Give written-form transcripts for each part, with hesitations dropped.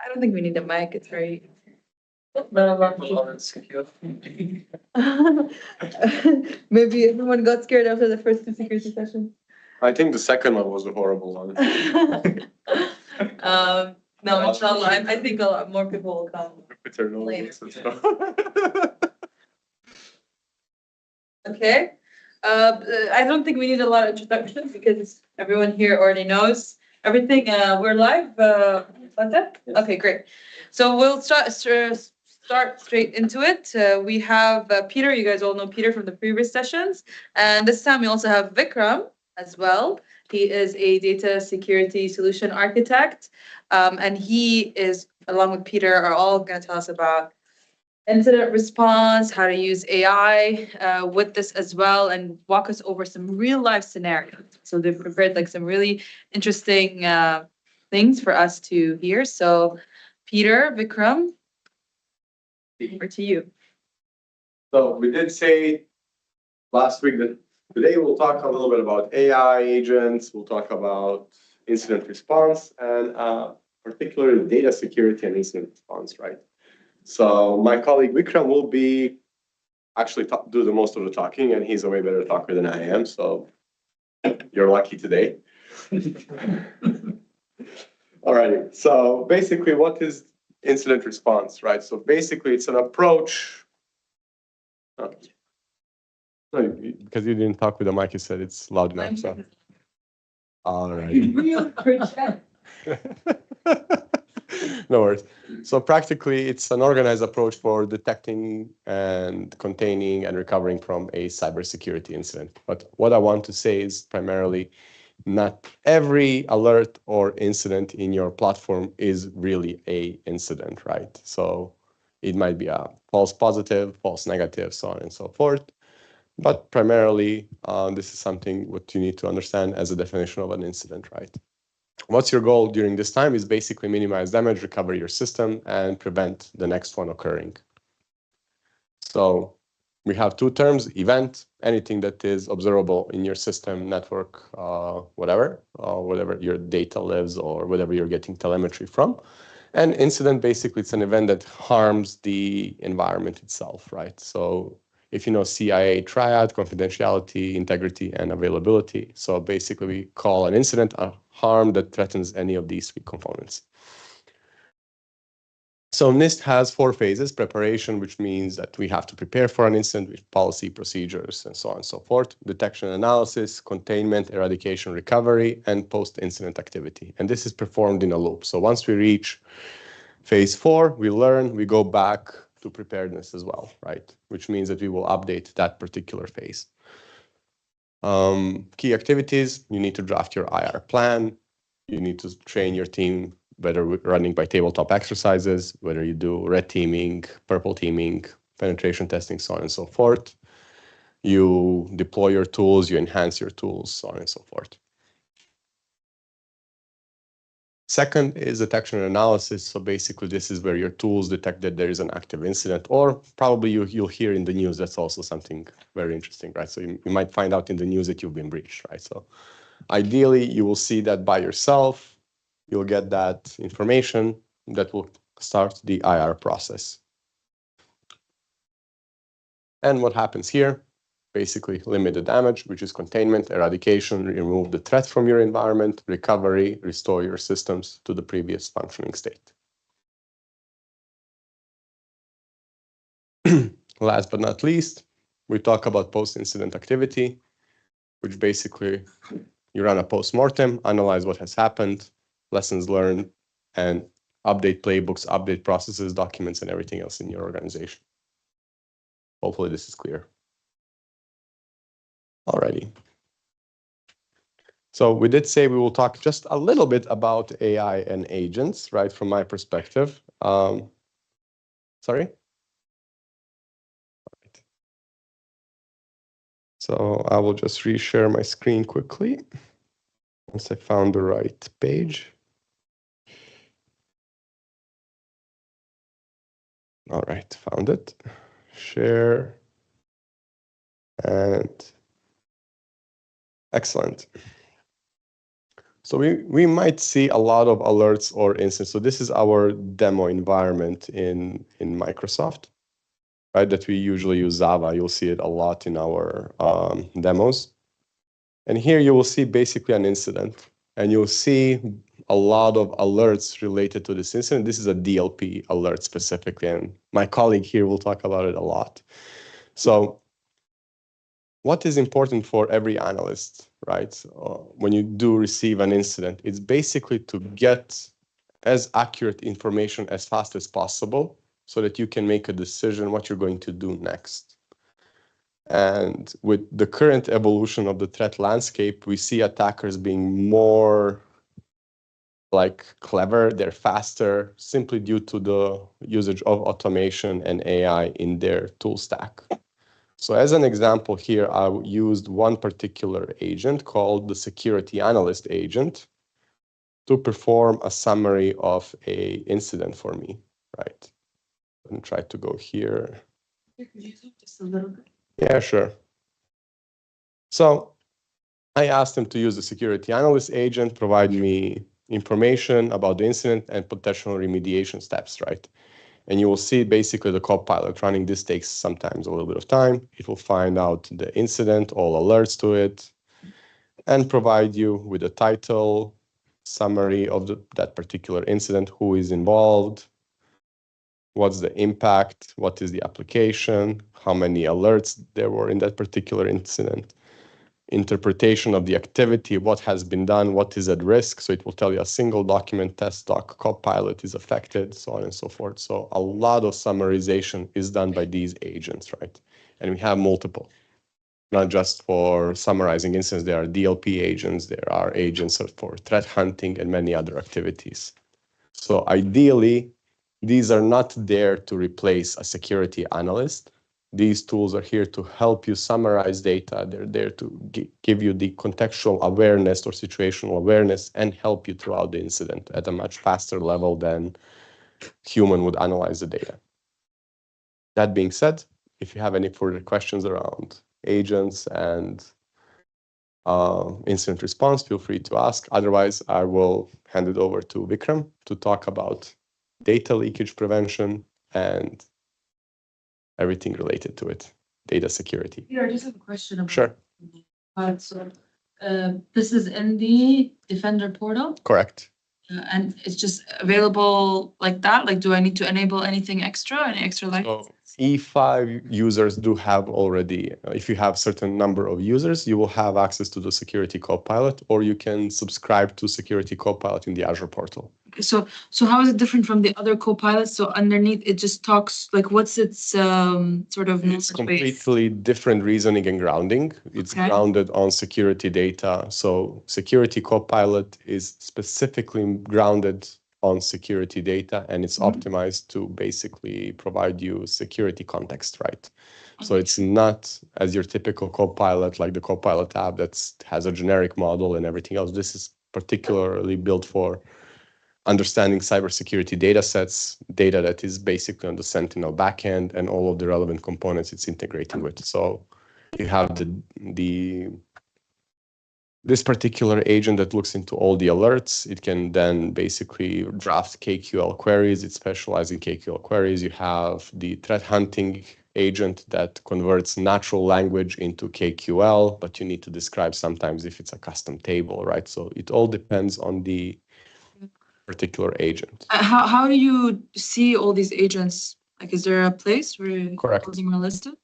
I don't think we need a mic. It's very. Maybe everyone got scared after the first 2 security sessions. I think the second one was a horrible one. No, inshallah, I think a lot more people will come later. Okay. I don't think we need a lot of introduction because everyone here already knows everything. We're live. What's that? Yes. Okay, great. So we'll start straight into it. We have Peter. You guys all know Peter from the previous sessions. And this time we also have Vikram as well. He is a data security solution architect. And he is, along with Peter, are all going to tell us about incident response, how to use AI with this as well, and walk us over some real life scenarios. So they've prepared like some really interesting things for us to hear. So Peter, Vikram, over to you. So we did say last week that today we'll talk a little bit about AI agents, we'll talk about incident response, and particularly data security and incident response, right? So my colleague Vikram will be actually do the most of the talking, and he's a way better talker than I am, so you're lucky today. Alrighty, so basically what is incident response, right? So basically it's an approach. No, because you didn't talk with the mic, you said it's loud enough. So. Alright. Real project. No worries. So practically, it's an organized approach for detecting and containing and recovering from a cybersecurity incident. But what I want to say is primarily not every alert or incident in your platform is really a incident, right? So it might be a false positive, false negative, so on and so forth. But primarily, this is something what you need to understand as a definition of an incident, right? What's your goal during this time is basically minimize damage, recover your system, and prevent the next one occurring. So we have 2 terms: event, anything that is observable in your system, network, whatever your data lives or whatever you're getting telemetry from. And incident, basically, it's an event that harms the environment itself, right? So if you know CIA triad, confidentiality, integrity, and availability. So basically, we call an incident a harm that threatens any of these 3 components. So NIST has 4 phases: preparation, which means that we have to prepare for an incident with policy, procedures, and so on and so forth. Detection, analysis, containment, eradication, recovery, and post-incident activity. And this is performed in a loop. So once we reach phase 4, we learn, we go back to preparedness as well, right? Which means that we will update that particular phase. Key activities: you need to draft your IR plan. You need to train your team, whether running by tabletop exercises, whether you do red teaming, purple teaming, penetration testing, so on and so forth. You deploy your tools, you enhance your tools, so on and so forth. Second is detection and analysis. So basically, this is where your tools detect that there is an active incident, or probably you'll hear in the news. That's also something very interesting, right? So you might find out in the news that you've been breached, right? So ideally, you will see that by yourself. You'll get that information that will start the IR process. And what happens here? Basically, limit the damage, which is containment, eradication, remove the threat from your environment, recovery, restore your systems to the previous functioning state. Last but not least, we talk about post-incident activity, which basically you run a post-mortem, analyze what has happened, lessons learned, and update playbooks, update processes, documents, and everything else in your organization. Hopefully this is clear. Alrighty. So we did say we will talk just a little bit about AI and agents, right, from my perspective. Sorry? Right. So I will just reshare my screen quickly once I found the right page. All right, found it. Share. And excellent. So we might see a lot of alerts or instances. So this is our demo environment in Microsoft, right? That we usually use Java. You'll see it a lot in our demos. And here you will see basically an incident, and you'll see a lot of alerts related to this incident. This is a DLP alert specifically, and my colleague here will talk about it a lot. So what is important for every analyst, right? When you do receive an incident, it's basically to get as accurate information as fast as possible so that you can make a decision what you're going to do next. And with the current evolution of the threat landscape, we see attackers being more like clever, they're faster, simply due to the usage of automation and AI in their tool stack. So as an example here, I used one particular agent called the Security Analyst agent to perform a summary of a incident for me, right? And try to go here. Could you talk just a little bit? Yeah, sure. So I asked him to use the Security Analyst agent, provide me information about the incident and potential remediation steps, right? And you will see basically the Copilot running. This takes sometimes a little bit of time. It will find out the incident, all alerts to it, and provide you with a title, summary of that particular incident, who is involved, what's the impact, what is the application, how many alerts there were in that particular incident, interpretation of the activity, what has been done, what is at risk. So it will tell you a single document test doc Copilot is affected, so on and so forth. So a lot of summarization is done by these agents, right? And we have multiple, not just for summarizing incidents. There are DLP agents, there are agents for threat hunting and many other activities. So ideally, these are not there to replace a security analyst. These tools are here to help you summarize data. They're there to give you the contextual awareness or situational awareness and help you throughout the incident at a much faster level than human would analyze the data. That being said, if you have any further questions around agents and incident response, feel free to ask. Otherwise, I will hand it over to Vikram to talk about data leakage prevention and everything related to it, data security. Peter, I just have a question about. Sure. So this is in the Defender portal, Correct. and it's just available like that? Like, do I need to enable anything extra, any extra licenses? E5 users do have already, if you have certain number of users, you will have access to the Security Copilot, or you can subscribe to Security Copilot in the Azure portal. So how is it different from the other Copilots? So underneath it just talks, like, what's its sort of It's knowledge base? completely different reasoning and grounding. It's Okay. grounded on security data. So Security Copilot is specifically grounded on security data, and it's optimized to basically provide you security context, right? So it's not as your typical Copilot, like the Copilot app that has a generic model and everything else. This is particularly built for understanding cybersecurity data sets, data that is basically on the Sentinel backend, and all of the relevant components it's integrating with. So you have this particular agent that looks into all the alerts. It can then basically draft KQL queries. It's specialized in KQL queries. You have the threat hunting agent that converts natural language into KQL, but you need to describe sometimes if it's a custom table, right? So it all depends on the particular agent. How do you see all these agents? Like, is there a place where Correct. all of them are listed?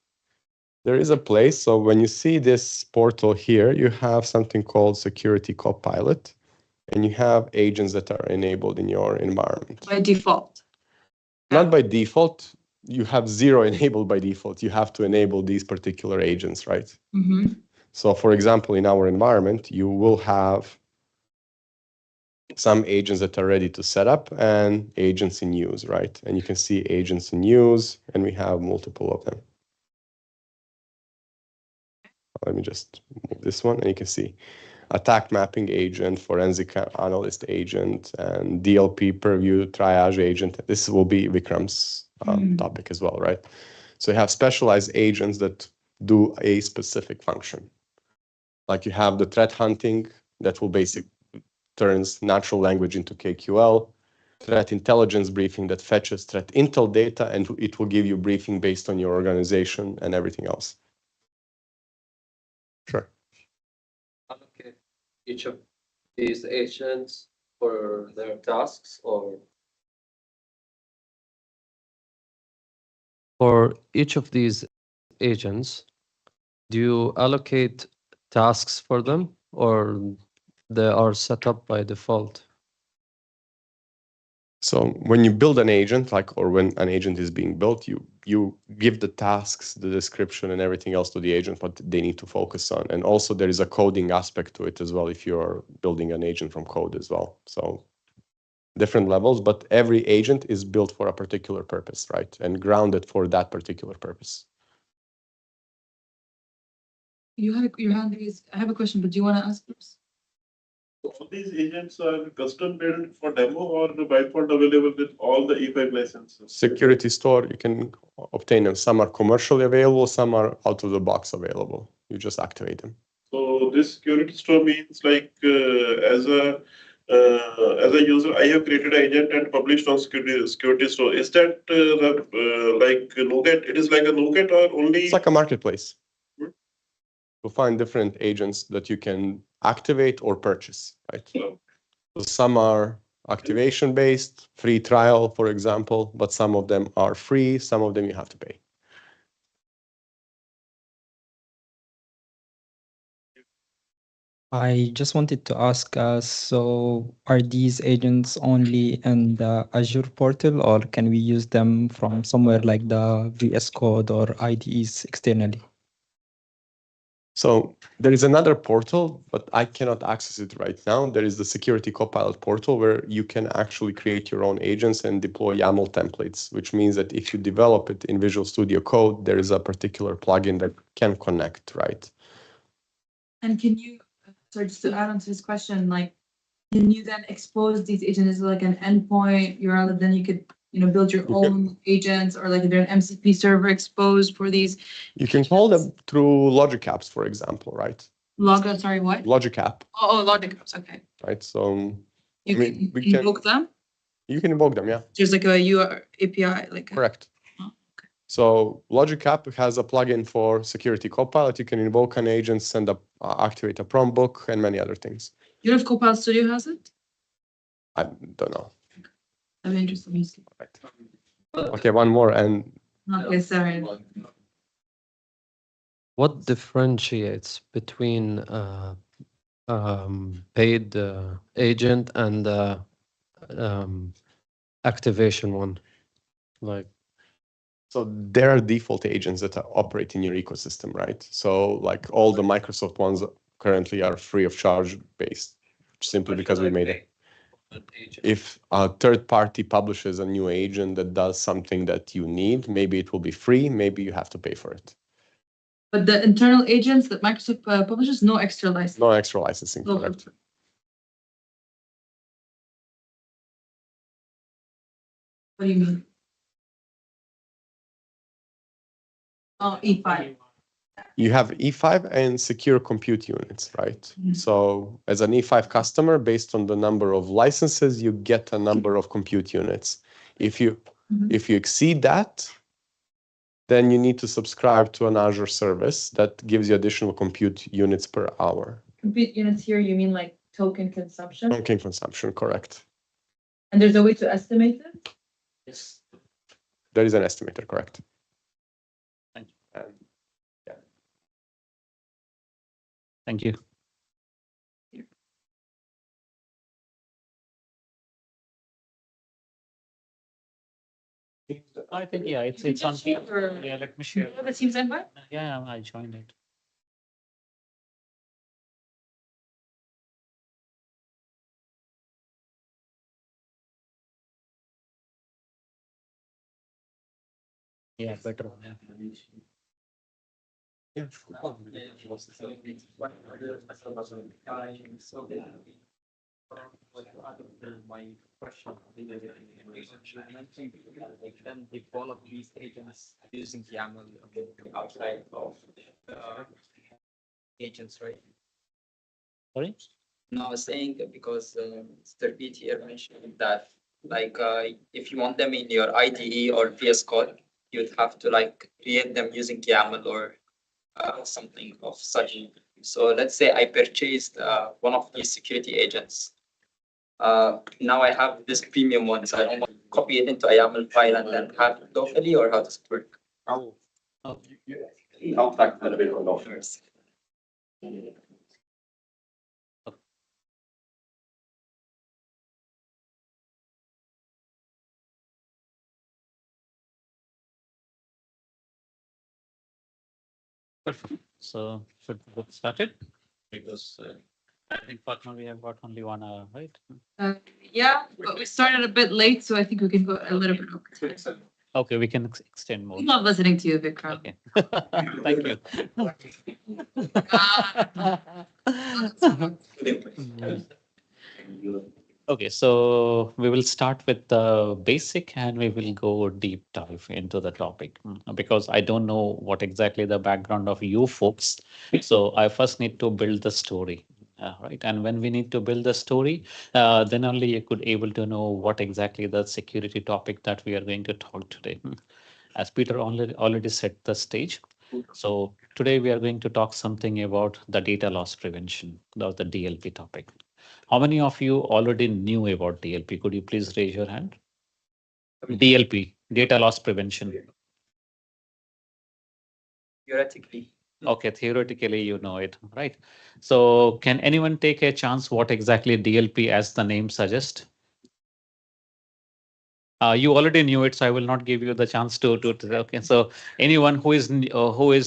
There is a place. So when you see this portal here, you have something called Security Copilot, and you have agents that are enabled in your environment. By default? Not by default. You have 0 enabled by default. You have to enable these particular agents, right? Mm-hmm. So for example, in our environment, you will have some agents that are ready to set up and agents in use, right? And you can see agents in use, and we have multiple of them. Let me just move this one, and you can see attack mapping agent, forensic analyst agent, and DLP Purview triage agent. This will be Vikram's topic as well, right? So you have specialized agents that do a specific function. Like you have the threat hunting that will basically turns natural language into KQL, threat intelligence briefing that fetches threat intel data, and it will give you briefing based on your organization and everything else. Sure. Allocate each of these agents for their tasks, or for each of these agents, do you allocate tasks for them, or they are set up by default? So when you build an agent, or when an agent is being built, you give the tasks, the description, and everything else to the agent, what they need to focus on. And also there is a coding aspect to it as well, if you're building an agent from code as well. So different levels, but every agent is built for a particular purpose, right? And grounded for that particular purpose. You have your hand raised. I have a question, but do you want to ask first? All these agents are custom built for demo or by default available with all the E5 licenses? Security store, you can obtain them. Some are commercially available, some are out of the box available. You just activate them. So this security store means like as a user, I have created an agent and published on security store. Is that like NuGet? It is like a NuGet or only? It's like a marketplace. Hmm. You'll find different agents that you can activate or purchase, right? So some are activation based, free trial, for example, but some of them are free, some of them you have to pay. I just wanted to ask, so are these agents only in the Azure portal, or can we use them from somewhere like the VS Code or IDEs externally? So there is another portal, but I cannot access it right now. There is the Security Copilot portal where you can actually create your own agents and deploy YAML templates, which means that if you develop it in Visual Studio Code, there is a particular plugin that can connect, right? And can you, sorry, just to add on to this question, like, can you then expose these agents as like an endpoint URL that then you could, build your own agents, or like if they're an MCP server exposed for these? You can call them through logic apps, for example, right? Sorry, what? Logic app, Logic apps, okay. right? So You I mean, can invoke them? you can invoke them, yeah. There's like a URL API, like Correct. Oh, So Logic App has a plugin for Security Copilot. You can invoke an agent, activate a prompt book, and many other things. You know if Copilot Studio has it? I don't know. I'm interested. Right. Okay, one more. And Okay, sorry. What differentiates between paid agent and activation one? Like, so there are default agents that operate in your ecosystem, right? So like all the Microsoft ones currently are free of charge based, simply because we made it. If a third party publishes a new agent that does something that you need, maybe it will be free, maybe you have to pay for it. But the internal agents that Microsoft publishes, no extra license. No extra licensing, Oh, correct? What do you mean? Oh, E5. You have E5 and secure compute units, right? Mhm. So as an E5 customer, based on the number of licenses, you get a number of compute units. If you exceed that, then you need to subscribe to an Azure service that gives you additional compute units per hour. Compute units here, you mean like token consumption? Token consumption, correct. And there's a way to estimate it? Yes. There is an estimator, correct. Thank you. Yeah. Thank you. I think, yeah, it's on. Or- Yeah, let me share. You have a Teams invite? Yeah, I joined it. Yeah, better. Yeah. My question, then develop these agents using YAML outside of agents, right? Sorry? No, I was saying that because Mr. Pete here mentioned that like if you want them in your IDE or VS Code, you'd have to like create them using YAML or something of such. So let's say I purchased one of these security agents. Now I have this premium one, so I don't want to copy it into a YAML file and then have it locally, or how does it work? Oh, I'll talk a little bit about first. perfect. So should we get started? Because I think partner we have got only 1 hour, right? Yeah, but we started a bit late, so I think we can go a little bit over time. Okay, we can extend more. We love listening to you, Vikram. Okay. Thank you. Okay, so we will start with the basic and we will go deep dive into the topic because I don't know what exactly the background of you folks. So I first need to build the story. Right. And when we need to build the story, then only you could able to know what exactly the security topic that we are going to talk today. As Peter already set the stage. So today we are going to talk something about the data loss prevention, the DLP topic. How many of you already knew about DLP? Could you please raise your hand? DLP, data loss prevention. Theoretically. Okay, theoretically you know it, right? So can anyone take a chance what exactly DLP as the name suggests? You already knew it, so I will not give you the chance to okay. So anyone who is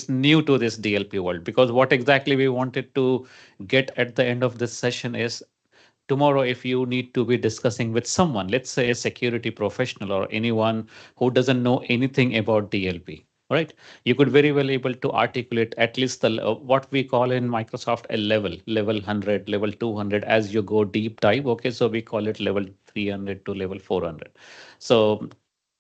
new to this DLP world, because what exactly we wanted to get at the end of this session is tomorrow if you need to be discussing with someone, let's say a security professional or anyone who doesn't know anything about DLP, right? You could very well able to articulate at least the what we call in Microsoft a level 100, level 200 as you go deep dive. Okay, so we call it level 300 to level 400. So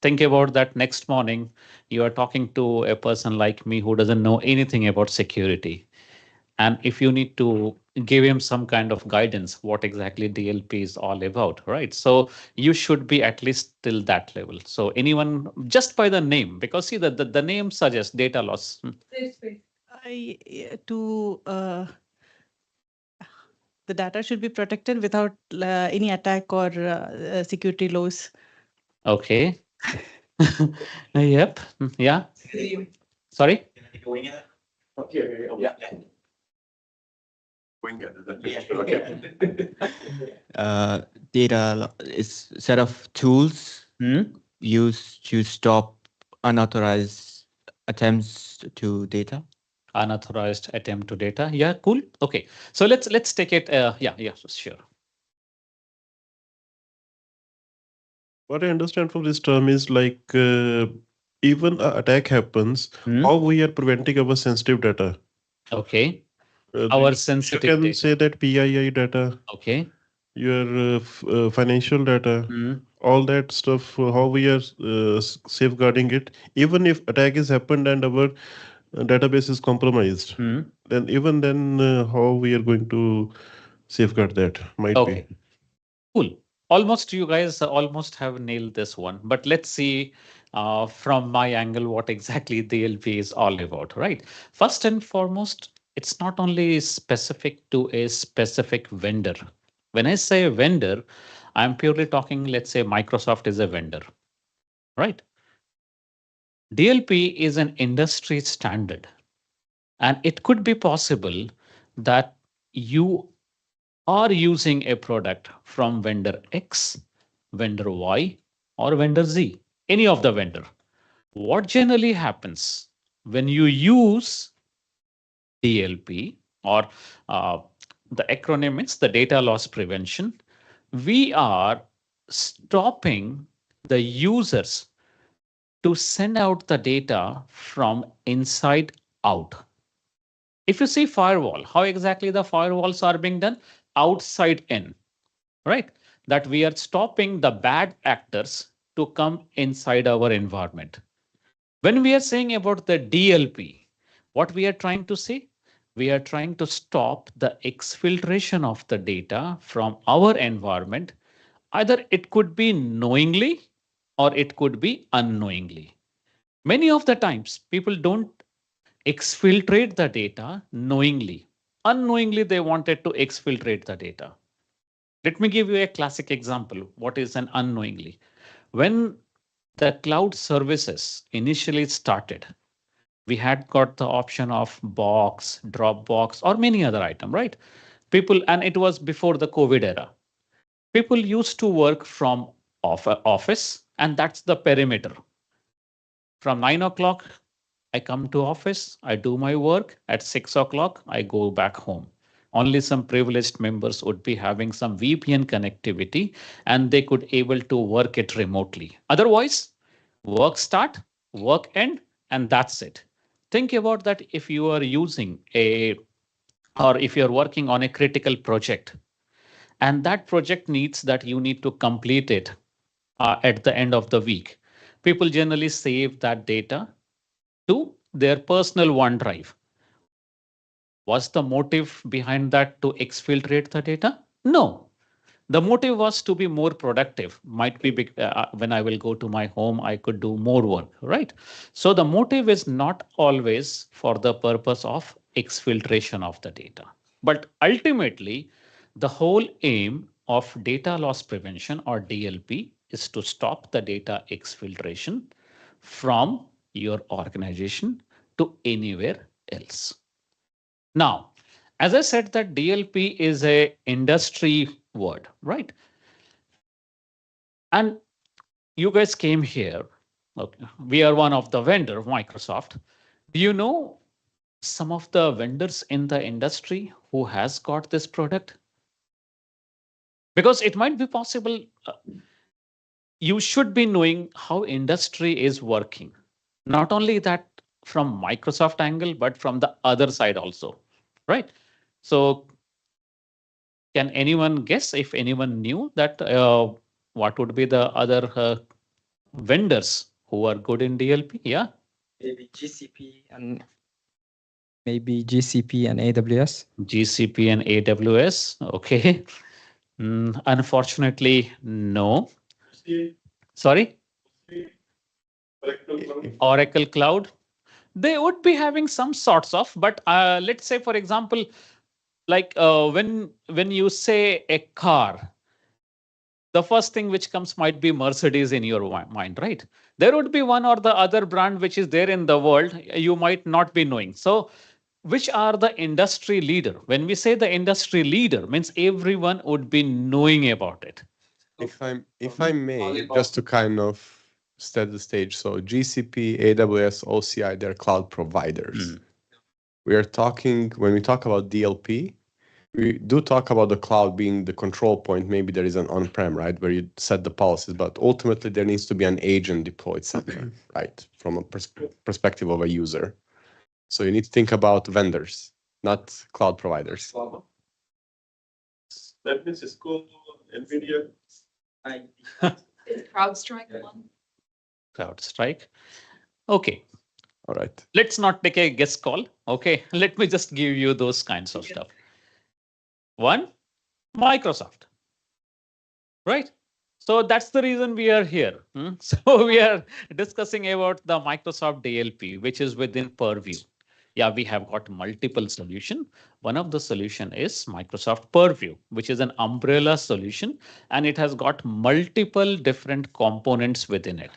think about that next morning you are talking to a person like me who doesn't know anything about security, and if you need to give him some kind of guidance what exactly DLP is all about, right? So you should be at least till that level. So anyone just by the name, because see that the name suggests data loss. Safe space. To the data should be protected without any attack or security loss. Okay. Yep. Yeah. Sorry. Data is set of tools used to stop unauthorized attempts to data. Unauthorized attempt to data. Yeah, cool. Okay. So let's take it. Yeah, sure. What I understand from this term is like even an attack happens, how we are preventing our sensitive data. Okay. You Our sensitive can data. say that PII data, Okay. your financial data, all that stuff, how we are safeguarding it. Even if attack is happened and our database is compromised, then even then how we are going to safeguard that might Okay. be. Cool. Almost you guys almost have nailed this one, but let's see from my angle what exactly the DLP is all about, right? First and foremost, it's not only specific to a specific vendor. When I say vendor, I'm purely talking, let's say Microsoft is a vendor, right? DLP is an industry standard, and it could be possible that you are using a product from vendor X, vendor Y, or vendor Z, any of the vendor. What generally happens when you use DLP or the acronym is the data loss prevention, we are stopping the users to send out the data from inside out. If you see firewall, how exactly the firewalls are being done? Outside in, right? That we are stopping the bad actors to come inside our environment. When we are saying about the DLP, what we are trying to say? we are trying to stop the exfiltration of the data from our environment. Either it could be knowingly or it could be unknowingly. Many of the times, people don't exfiltrate the data knowingly. Unknowingly, they wanted to exfiltrate the data. Let me give you a classic example. What is an unknowingly? When the cloud services initially started, we had got the option of Box, Dropbox, or many other item, right? People, and it was before the COVID era. People used to work from office, and that's the perimeter. From 9 o'clock, I come to office, I do my work. At 6 o'clock, I go back home. Only some privileged members would be having some VPN connectivity and they could able to work it remotely. Otherwise, work start, work end, and that's it. Think about that if you are using or if you're working on a critical project and that project needs that you need to complete it at the end of the week. People generally save that data to their personal OneDrive. Was the motive behind that to exfiltrate the data? No. The motive was to be more productive. Might be when I will go to my home, I could do more work, right? So the motive is not always for the purpose of exfiltration of the data. But ultimately, the whole aim of data loss prevention or DLP is to stop the data exfiltration from your organization to anywhere else. Now, as I said that DLP is a industry word, right? And you guys came here. Okay. We are one of the vendor, Microsoft. Do you know some of the vendors in the industry who has got this product? Because it might be possible, you should be knowing how industry is working. Not only that from Microsoft angle, but from the other side also, right? So can anyone guess if anyone knew that what would be the other vendors who are good in DLP? Yeah. Maybe GCP and AWS. GCP and AWS. Okay. Unfortunately, no. Sorry? Oracle Cloud. They would be having some sorts of, but let's say, for example, like when you say a car, the first thing which comes might be Mercedes in your mind, right? There would be one or the other brand which is there in the world you might not be knowing. So which are the industry leader? When we say the industry leader, means everyone would be knowing about it. If I may, just to kind of set the stage. So GCP, AWS, OCI, they're cloud providers. We are talking, when we talk about DLP, we do talk about the cloud being the control point. Maybe there is an on-prem, right, where you set the policies, but ultimately there needs to be an agent deployed somewhere, right, from a perspective of a user. So you need to think about vendors, not cloud providers. That means Cisco, NVIDIA. Is CrowdStrike one? CrowdStrike. Okay. All right. Let's not take a guess call. Okay. Let me just give you those kinds of stuff. One, Microsoft. Right? So that's the reason we are here. So we are discussing about the Microsoft DLP, which is within Purview. Yeah, we have got multiple solution. One of the solution is Microsoft Purview, which is an umbrella solution, and it has got multiple different components within it.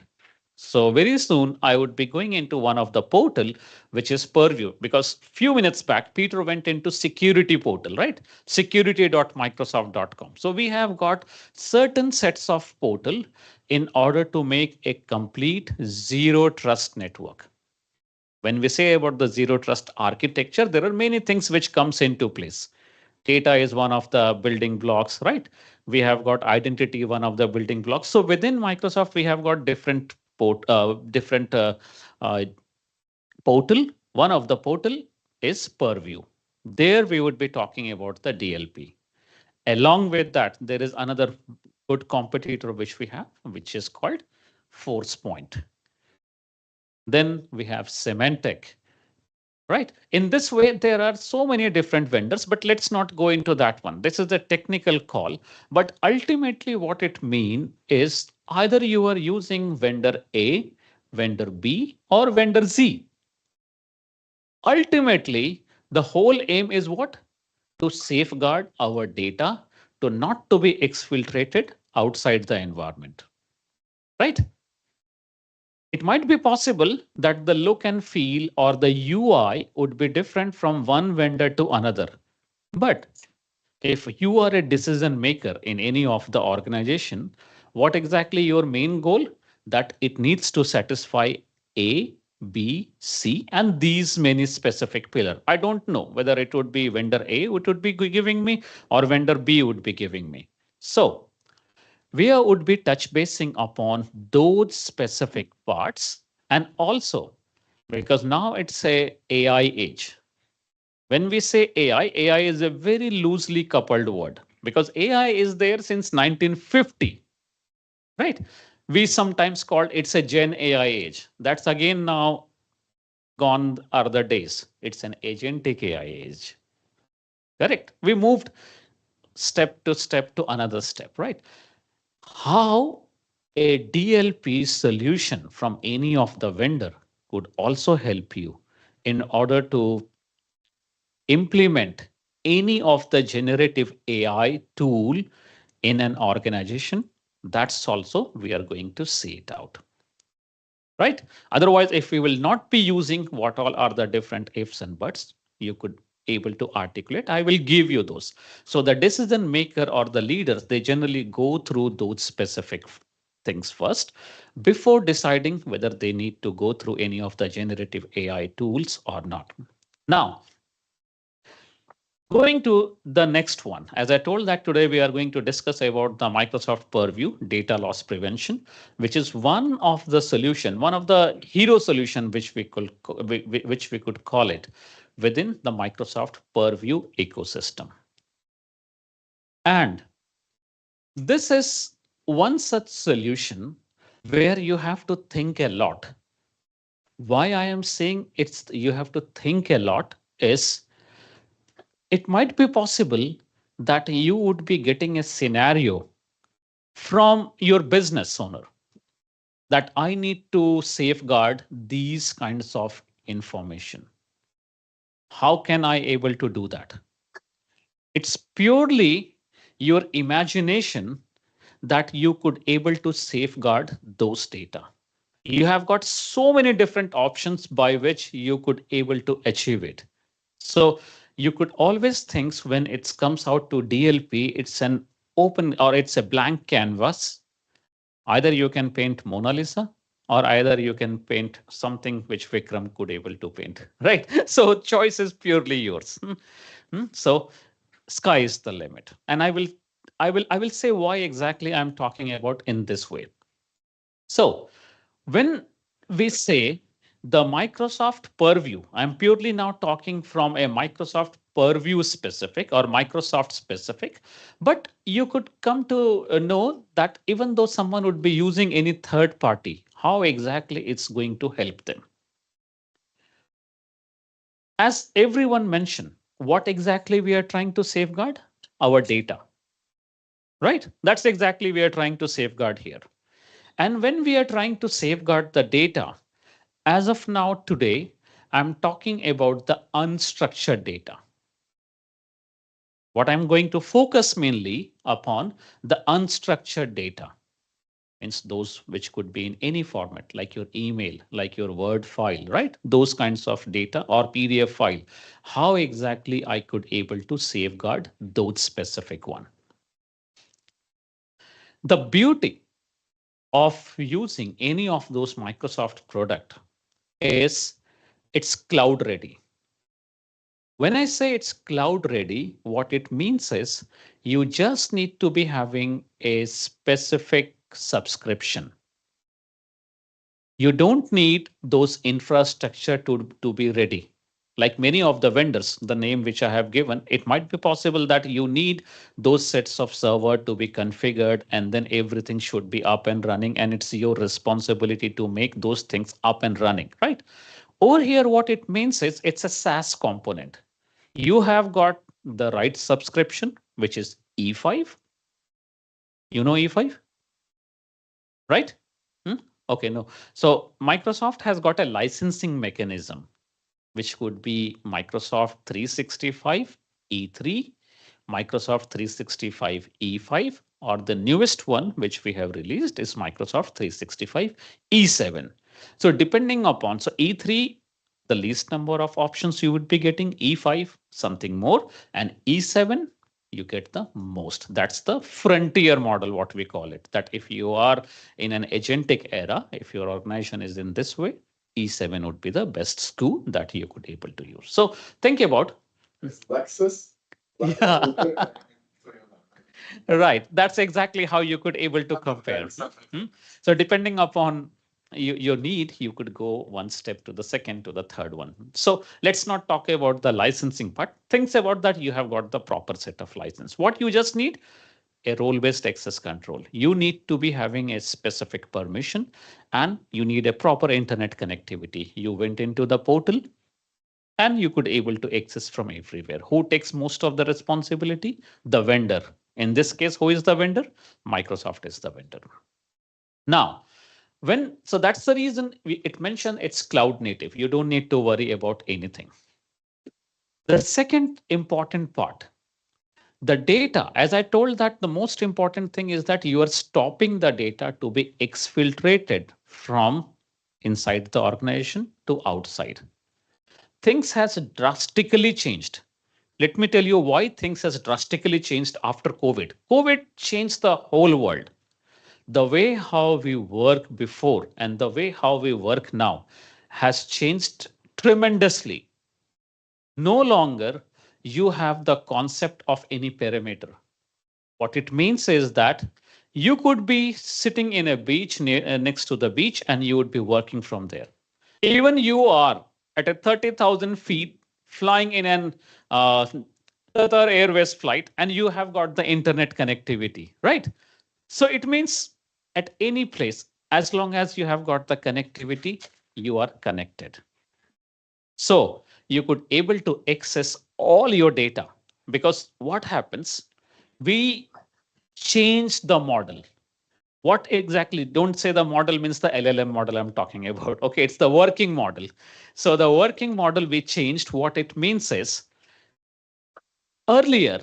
So very soon I would be going into one of the portal, which is Purview, because few minutes back, Peter went into security portal, right? Security.microsoft.com. So we have got certain sets of portal in order to make a complete zero trust network. When we say about the zero trust architecture, there are many things which comes into place. Data is one of the building blocks, right? We have got identity, one of the building blocks. So within Microsoft, we have got different portal. One of the portal is Purview. There we would be talking about the DLP. Along with that, there is another good competitor which we have, which is called ForcePoint. Then we have Symantec. right? In this way, there are so many different vendors, but let's not go into that one. This is a technical call, but ultimately what it means is either you are using vendor A, vendor B, or vendor Z. Ultimately, the whole aim is what? To safeguard our data, to not to be exfiltrated outside the environment, right? It might be possible that the look and feel or the UI would be different from one vendor to another. But if you are a decision maker in any of the organization, what exactly your main goal? That it needs to satisfy A, B, C, and these many specific pillar. I don't know whether it would be vendor A would be giving me or vendor B would be giving me. So we would be touch basing upon those specific parts, and also because now it's a AI age. When we say AI is a very loosely coupled word because AI is there since 1950, right? We sometimes call it's a Gen AI age. That's again now gone are the days. It's an agentic AI age. Correct. We moved step to another step, right? How a DLP solution from any of the vendor could also help you in order to implement any of the generative AI tool in an organization. That's also we are going to see it out, right? Otherwise, if we will not be using what all are the different ifs and buts, you could able to articulate. I will give you those. So the decision maker or the leaders, they generally go through those specific things first before deciding whether they need to go through any of the generative AI tools or not. Now, going to the next one, as I told that today we are going to discuss about the Microsoft Purview data loss prevention, which is one of the solution, one of the hero solution, which we could call it within the Microsoft Purview ecosystem. And this is one such solution where you have to think a lot. Why I am saying you have to think a lot is it might be possible that you would be getting a scenario from your business owner that I need to safeguard these kinds of information. How can I able to do that? It's purely your imagination that you could able to safeguard those data. You have got so many different options by which you could able to achieve it. So you could always think when it comes out to DLP, it's an open or it's a blank canvas. Either you can paint Mona Lisa or either you can paint something which Vikram could able to paint, right? So choice is purely yours. So sky is the limit. And I will say why exactly I'm talking about in this way. So when we say the Microsoft Purview, I'm purely now talking from a Microsoft Purview specific or Microsoft specific, but you could come to know that even though someone would be using any third party, how exactly it's going to help them. As everyone mentioned, what exactly we are trying to safeguard? Our data, right? That's exactly we are trying to safeguard here. And when we are trying to safeguard the data, as of now today, I'm talking about the unstructured data. What I'm going to focus mainly upon the unstructured data, means those which could be in any format, like your email, like your Word file, right? Those kinds of data or PDF file. How exactly I could able to safeguard those specific one. The beauty of using any of those Microsoft product is it's cloud ready. When I say it's cloud ready, what it means is you just need to be having a specific subscription. You don't need those infrastructure to be ready. Like many of the vendors, the name which I have given, it might be possible that you need those sets of server to be configured and then everything should be up and running and it's your responsibility to make those things up and running, right? Over here, what it means is it's a SaaS component. You have got the right subscription, which is E5. You know E5, right? Okay, no. So Microsoft has got a licensing mechanism, which could be Microsoft 365 E3, Microsoft 365 E5, or the newest one, which we have released, is Microsoft 365 E7. So depending upon, so E3, the least number of options you would be getting, E5, something more, and E7, you get the most. That's the frontier model, what we call it. That if you are in an agentic era, if your organization is in this way, E7 would be the best SKU that you could able to use. So think about Lexus. yeah. Right. That's exactly how you could able to compare. So depending upon your need, you could go one step to the second to the third one. So let's not talk about the licensing part. Think about that you have got the proper set of license. What you just need, a role-based access control. You need to be having a specific permission and you need a proper internet connectivity. You went into the portal and you could able to access from everywhere. Who takes most of the responsibility? The vendor. In this case, who is the vendor? Microsoft is the vendor. Now, so that's the reason it mentioned it's cloud native. You don't need to worry about anything. The second important part, the data, as I told that the most important thing is that you are stopping the data to be exfiltrated from inside the organization to outside. Things has drastically changed. Let me tell you why things has drastically changed after COVID. COVID changed the whole world. The way how we work before and the way how we work now has changed tremendously. No longer you have the concept of any perimeter. What it means is that you could be sitting in a beach next to the beach and you would be working from there. Even you are at a 30,000 feet flying in an Qatar Airways flight and you have got the internet connectivity, right? So it means at any place, as long as you have got the connectivity, you are connected. So you could able to access all your data because what happens, we change the model. What exactly? Don't say the model means the LLM model I'm talking about. Okay, it's the working model. So the working model we changed, what it means is earlier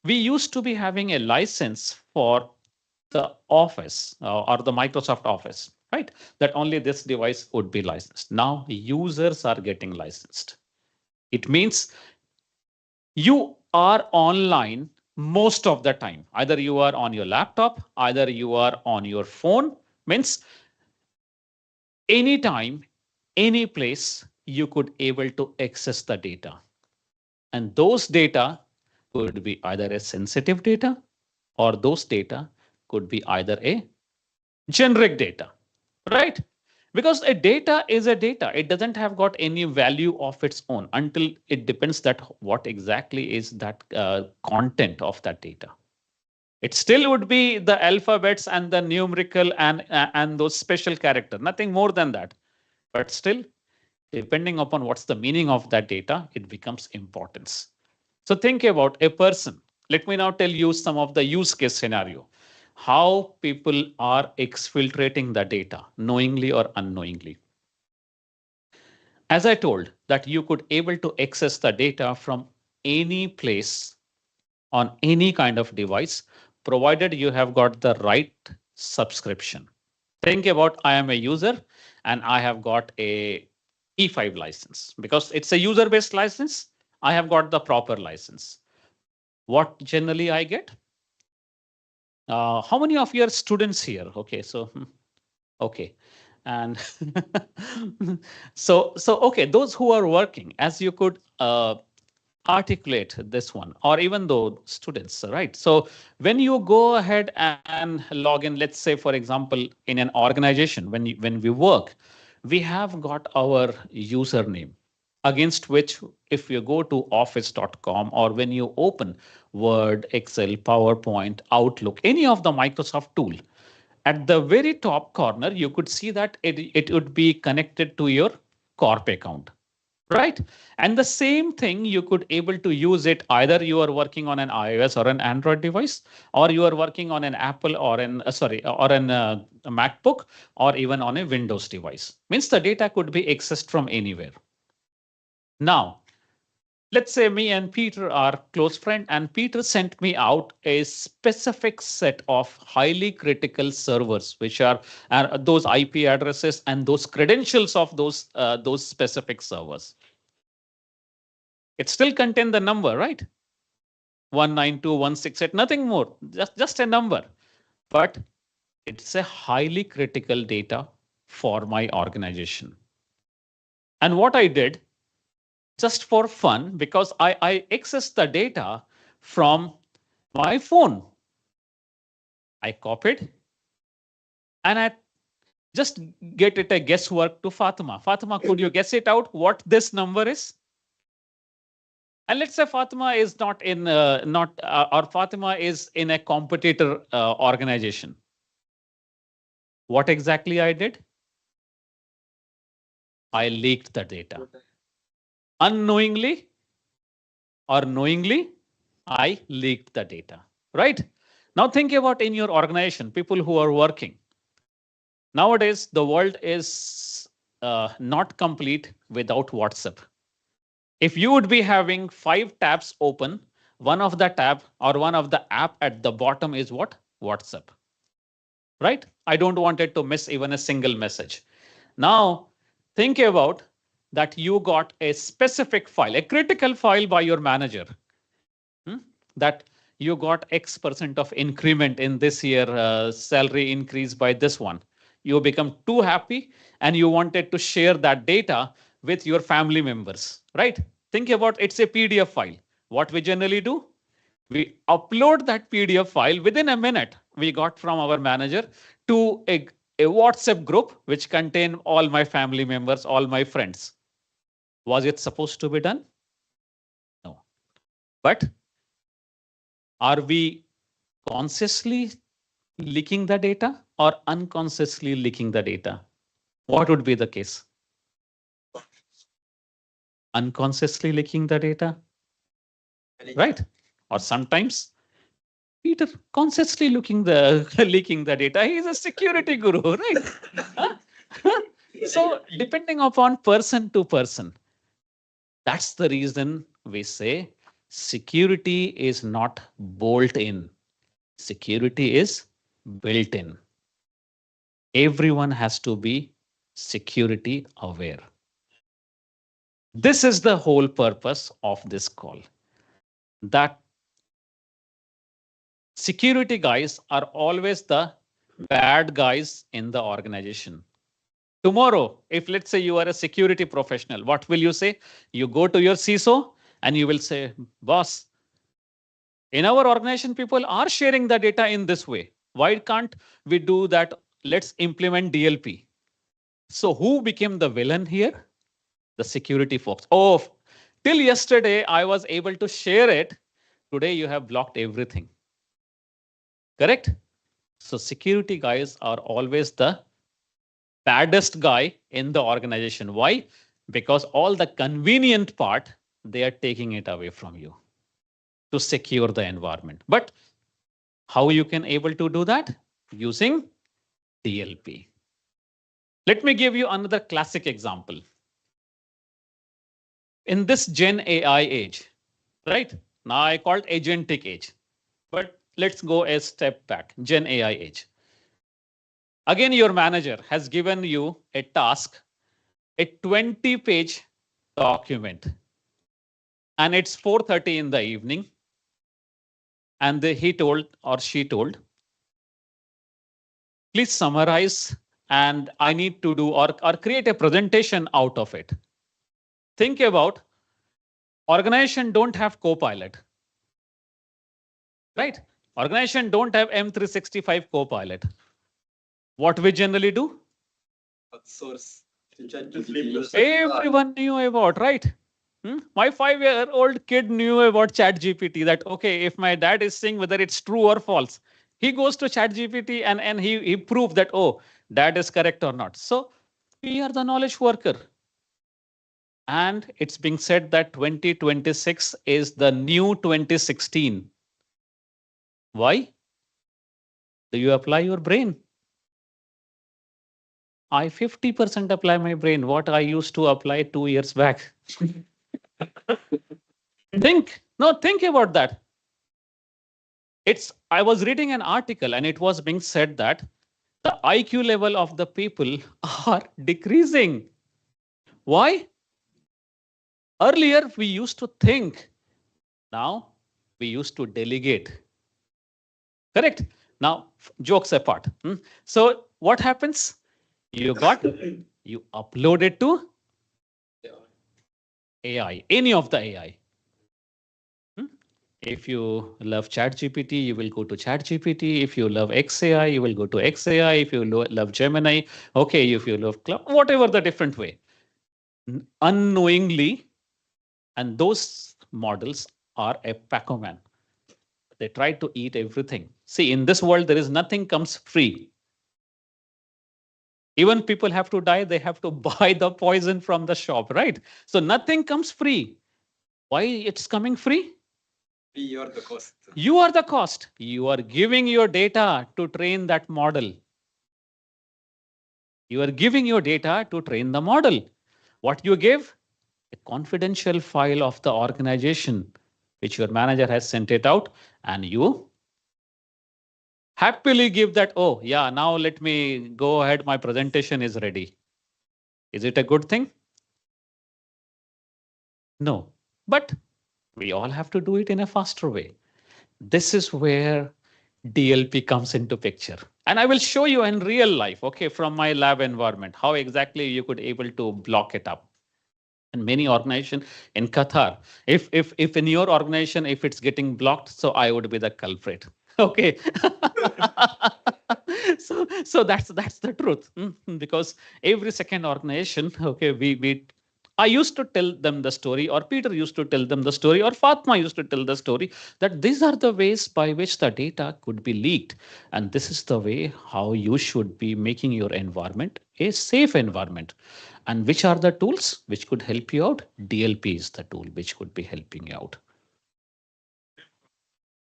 we used to be having a license for the Office or the Microsoft Office, right? That only this device would be licensed. Now users are getting licensed. It means you are online most of the time. Either you are on your laptop, either you are on your phone, means anytime, any place you could able to access the data. And those data could be either a sensitive data or those data could be either a generic data, right? Because a data is a data. It doesn't have got any value of its own until it depends that what exactly is that content of that data. It still would be the alphabets and the numerical and those special character, nothing more than that. But still, depending upon what's the meaning of that data, it becomes importance. So think about a person. Let me now tell you some of the use case scenario. How people are exfiltrating the data, knowingly or unknowingly. As I told that you could able to access the data from any place on any kind of device, provided you have got the right subscription. Think about I am a user and I have got a E5 license because it's a user-based license. I have got the proper license. What generally I get? How many of your students here? Okay, so okay, and so okay, those who are working, as you could articulate this one, or even though students, right? So when you go ahead and log in, let's say, for example, in an organization, when we work, we have got our username against which if you go to office.com or when you open Word, Excel, PowerPoint, Outlook, any of the Microsoft tool, at the very top corner, you could see that it would be connected to your corp account, right? And the same thing, you could able to use it either you are working on an iOS or an Android device, or you are working on an Apple or a MacBook, or even on a Windows device. Means the data could be accessed from anywhere. Now, let's say me and Peter are close friend, and Peter sent me out a specific set of highly critical servers, which are those IP addresses and those credentials of those specific servers. It still contains the number, right? 192.168, nothing more, just a number. But it's a highly critical data for my organization. And what I did, just for fun, because I accessed the data from my phone, I copied and I just get it a guesswork to Fatima. Fatima, could you guess it out what this number is? And let's say Fatima is not in, or Fatima is in a competitor organization. What exactly I did? I leaked the data. Unknowingly or knowingly, I leaked the data, right? Now think about in your organization, people who are working. Nowadays, the world is not complete without WhatsApp. If you would be having 5 tabs open, one of the tab or one of the app at the bottom is what? WhatsApp, right? I don't want it to miss even a single message. Now, think about that you got a specific file, a critical file by your manager, that you got X% of increment in this year, salary increase by this one. You become too happy and you wanted to share that data with your family members, right? Think about it's a PDF file. What we generally do? We upload that PDF file within a minute. We got from our manager to a WhatsApp group, which contain all my family members, all my friends. Was it supposed to be done? No. But are we consciously leaking the data or unconsciously leaking the data? What would be the case? Unconsciously leaking the data, right? Or sometimes Peter consciously leaking the data. He is a security guru, right? So depending upon person to person, that's the reason we say security is not bolt in. Security is built in. Everyone has to be security aware. This is the whole purpose of this call. That security guys are always the bad guys in the organization. Tomorrow, if let's say you are a security professional, what will you say? You go to your CISO and you will say, boss, in our organization, people are sharing the data in this way. Why can't we do that? Let's implement DLP. So who became the villain here? The security folks. Oh, till yesterday, I was able to share it. Today, you have blocked everything. Correct? So security guys are always the baddest guy in the organization. Why? Because all the convenient part, they are taking it away from you to secure the environment. But how you can able to do that? Using DLP. Let me give you another classic example. In this Gen AI age, right? Now I call it agentic age, but let's go a step back, Gen AI age. Again, your manager has given you a task, a 20-page document, and it's 4:30 in the evening. And he told or she told, please summarize, and I need to do or create a presentation out of it. Think about organization don't have Copilot, right? Organization don't have M365 Copilot. What we generally do? Source. Everyone knew about, right? My 5-year-old kid knew about ChatGPT, that, okay, if my dad is saying whether it's true or false, he goes to ChatGPT and he proved that, oh, dad is correct or not. So we are the knowledge worker. And it's being said that 2026 is the new 2016. Why? Do you apply your brain? I 50% apply my brain, what I used to apply 2 years back. Think about that. I was reading an article and it was being said that the IQ level of the people are decreasing. Why? Earlier we used to think, now we used to delegate. Correct? Now, jokes apart. So what happens? You upload it to AI, any of the AI. If you love ChatGPT, you will go to ChatGPT. If you love XAI, you will go to XAI. If you love Gemini, okay. If you love Cloud, whatever the different way. Unknowingly, and those models are a Pac-Man. They try to eat everything. See, in this world, there is nothing comes free. Even people have to die, they have to buy the poison from the shop, right? So nothing comes free. Why it's coming free? You are the cost. You are the cost. You are giving your data to train that model. You are giving your data to train the model. What you give? A confidential file of the organization, which your manager has sent it out, and you happily give that, oh yeah, now let me go ahead, my presentation is ready. Is it a good thing? No, but we all have to do it in a faster way. This is where DLP comes into picture. And I will show you in real life, okay, from my lab environment, how exactly you could able to block it up. And many organizations in Qatar, if in your organization, if it's getting blocked, so I would be the culprit. Okay. so that's the truth. Because every second organization, okay, I used to tell them the story, or Peter used to tell them the story, or Fatma used to tell the story, that these are the ways by which the data could be leaked. And this is the way how you should be making your environment a safe environment. And which are the tools which could help you out? DLP is the tool which could be helping you out.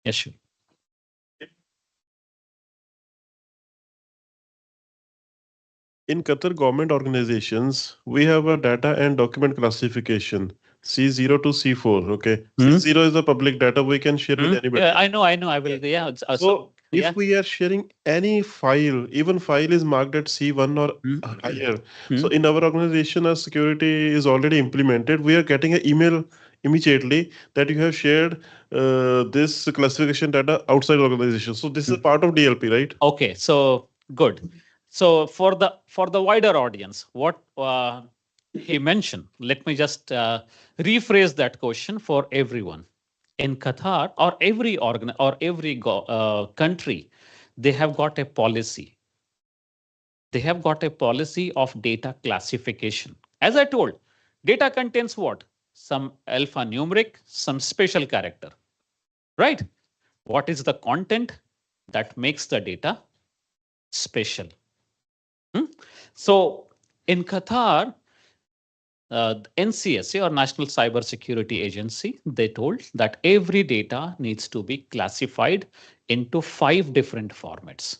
Yes, sure. In Qatar government organizations, we have a data and document classification, C0 to C4. Okay. C0 is the public data we can share with anybody. Yeah, I know. I will. Yeah. So if we are sharing any file, even file is marked at C1 or higher. So in our organization, as security is already implemented, we are getting an email immediately that you have shared this classification data outside organization. So this is part of DLP, right? Okay. So good. So for the wider audience, what he mentioned, let me just rephrase that question for everyone. In Qatar or every country, they have got a policy. They have got a policy of data classification. As I told, data contains what? Some alphanumeric, some special character, right? What is the content that makes the data special? So in Qatar, NCSA or National Cybersecurity Agency, they told that every data needs to be classified into 5 different formats: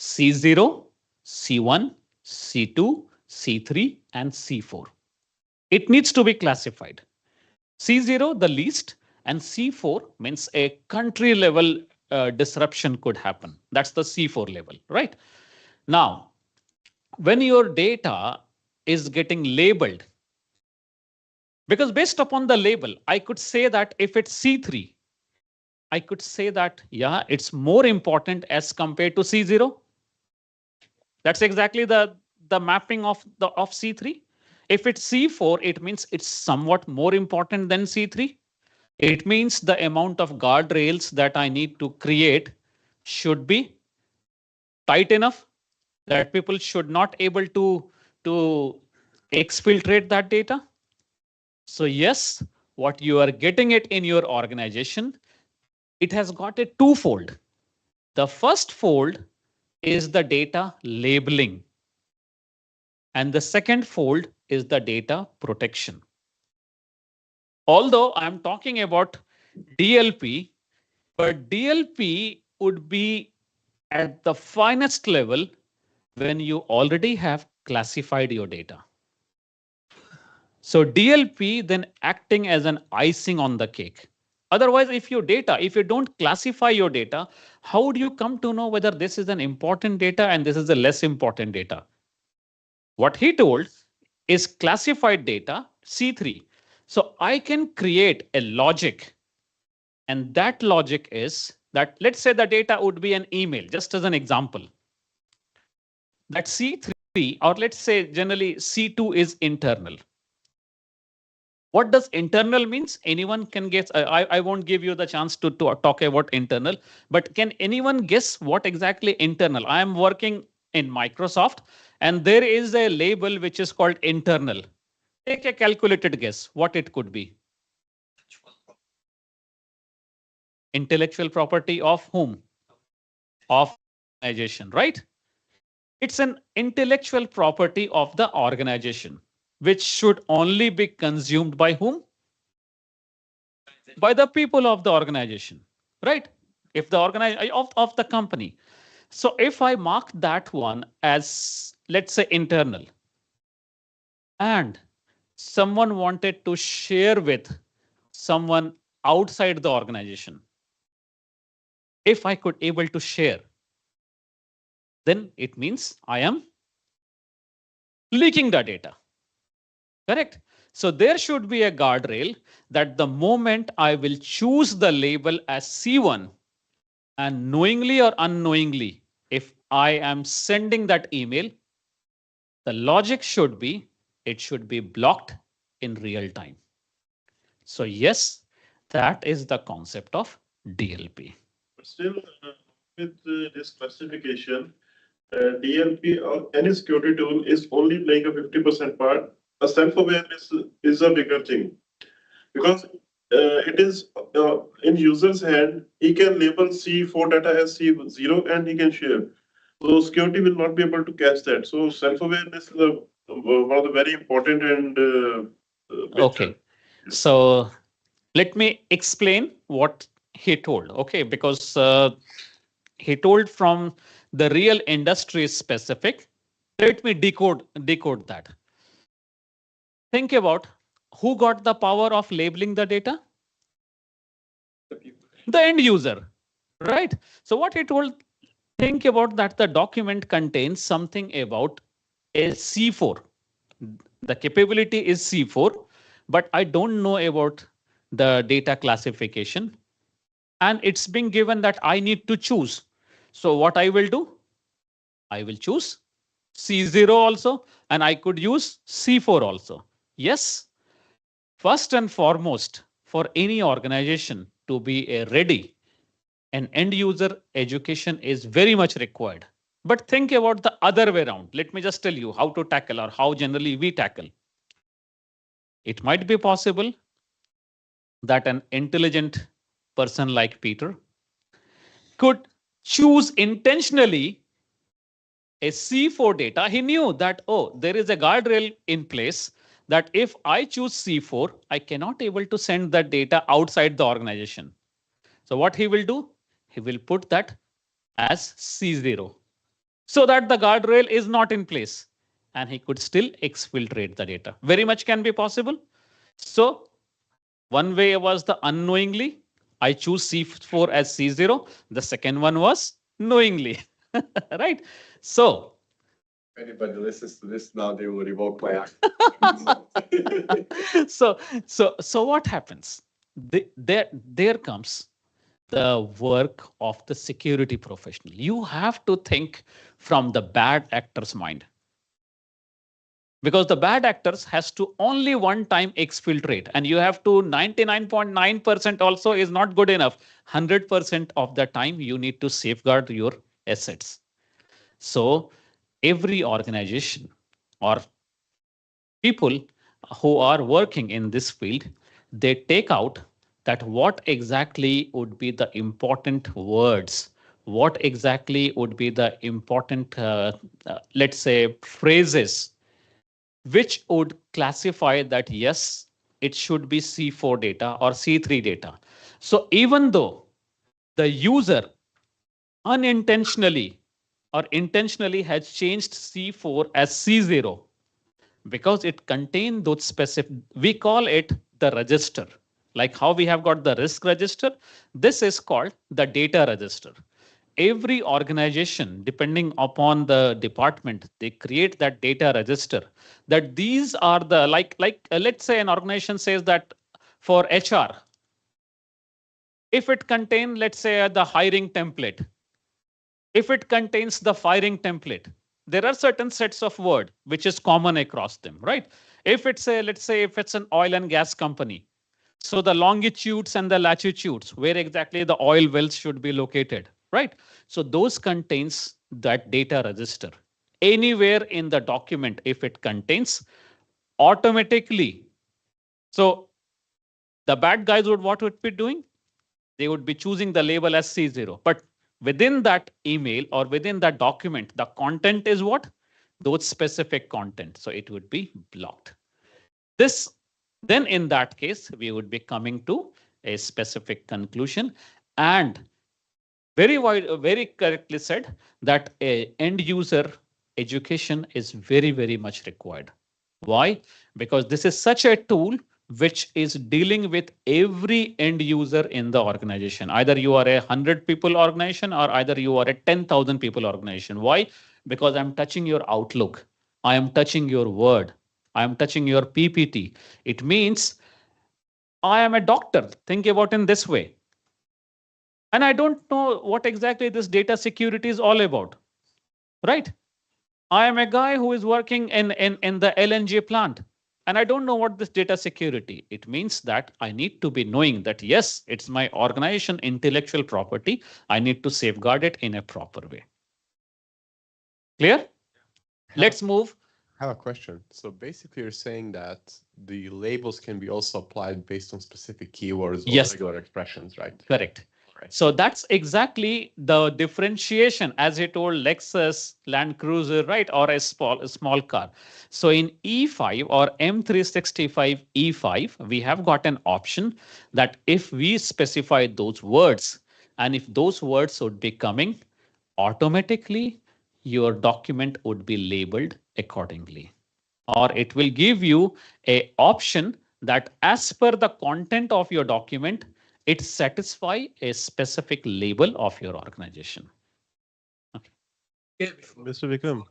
C0, C1, C2, C3, and C4. It needs to be classified. C0, the least, and C4 means a country level disruption could happen. That's the C4 level, right? Now, when your data is getting labeled, because based upon the label, I could say that if it's C3, I could say that, yeah, it's more important as compared to C0. That's exactly the mapping of C3. If it's C4, it means it's somewhat more important than C3. It means the amount of guardrails that I need to create should be tight enough that people should not able to exfiltrate that data. So yes, what you are getting it in your organization, it has got a twofold. The first fold is the data labeling. And the second fold is the data protection. Although I'm talking about DLP, but DLP would be at the finest level when you already have classified your data. So DLP then acting as an icing on the cake. Otherwise, if you don't classify your data, how do you come to know whether this is an important data and this is a less important data? What he told is classified data C3. So I can create a logic, and that logic is that let's say the data would be an email, just as an example. That C3, or let's say generally C2 is internal. What does internal means? Anyone can guess. I won't give you the chance to talk about internal, but can anyone guess what exactly internal? I am working in Microsoft and there is a label which is called internal. Take a calculated guess what it could be. Intellectual property of whom? Of organization, right? It's an intellectual property of the organization, which should only be consumed by whom? By the people of the organization, right? If the organization of the company. So if I mark that one as, let's say, internal, and someone wanted to share with someone outside the organization, if I could able to share, then it means I am leaking the data. Correct? So there should be a guardrail that the moment I will choose the label as C1, and knowingly or unknowingly, if I am sending that email, the logic should be, it should be blocked in real time. So yes, that is the concept of DLP. But still, with this classification, DLP or any security tool is only playing a 50% part. A self-awareness is a bigger thing, because it is in user's hand. He can label C4 data as C0 and he can share. So security will not be able to catch that. So self-awareness is one of the very important and Okay. So let me explain what he told. Okay, because he told from the real industry specific. Let me decode that. Think about who got the power of labeling the data? The end user, right? So what he told, think about that the document contains something about a C4. The capability is C4, but I don't know about the data classification. And it's being given that I need to choose. So what I will do? I will choose C0 also, and I could use C4 also. Yes, first and foremost, for any organization to be ready, an end user education is very much required. But think about the other way around. Let me just tell you how to tackle, or how generally we tackle. It might be possible that an intelligent person like Peter could choose intentionally a C4 data. He knew that, oh, there is a guardrail in place that if I choose C4, I cannot able to send that data outside the organization. So what he will do? He will put that as C0 so that the guardrail is not in place and he could still exfiltrate the data. Very much can be possible. So one way was the unknowingly. I choose C4 as C0. The second one was knowingly, right? So If anybody listens to this now, they will revoke my act. so what happens? There comes the work of the security professional. You have to think from the bad actor's mind, because the bad actors has to only one time exfiltrate, and you have to 99.9% also is not good enough. 100% of the time you need to safeguard your assets. So every organization or people who are working in this field, they take out that what exactly would be the important words, what exactly would be the important, let's say, phrases which would classify that, yes, it should be C4 data or C3 data. So even though the user unintentionally or intentionally has changed C4 as C0, because it contains those specific, we call it the register. Like how we have got the risk register, this is called the data register. Every organization, depending upon the department, they create that data register. That these are the let's say an organization says that for HR, if it contains, let's say, the hiring template, if it contains the firing template, there are certain sets of word which is common across them, right? If it's a, let's say, if it's an oil and gas company, so the longitudes and the latitudes, where exactly the oil wells should be located, right? So those contains that data register. Anywhere in the document, if it contains, automatically. So the bad guys would, what would be doing? They would be choosing the label as C0. But within that email or within that document, the content is what? Those specific content. So it would be blocked. This, then in that case, we would be coming to a specific conclusion, and very correctly said that a end user education is very much required. Why? Because this is such a tool which is dealing with every end user in the organization. Either you are a 100 people organization or either you are a 10,000 people organization. Why? Because I'm touching your Outlook. I am touching your Word. I am touching your PPT. It means I am a doctor. Think about it in this way. And I don't know what exactly this data security is all about, right? I am a guy who is working in the LNG plant, and I don't know what this data security. It means that I need to be knowing that, yes, it's my organization intellectual property. I need to safeguard it in a proper way. Clear? Let's move. I have a question. So basically you're saying that the labels can be also applied based on specific keywords or Yes. regular expressions, right? Correct. Right. So that's exactly the differentiation, as I told, Lexus, Land Cruiser, right, or a small car. So in E5 or M365 E5, we have got an option that if we specify those words, and if those words would be coming, automatically your document would be labeled accordingly. Or it will give you a option that as per the content of your document, it satisfy a specific label of your organization. Okay. Mr. Vikram.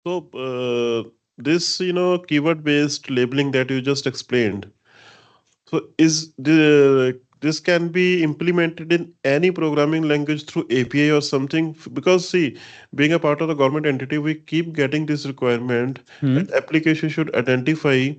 So this, keyword-based labeling that you just explained. So this can be implemented in any programming language through API or something? Because see, being a part of the government entity, we keep getting this requirement that application should identify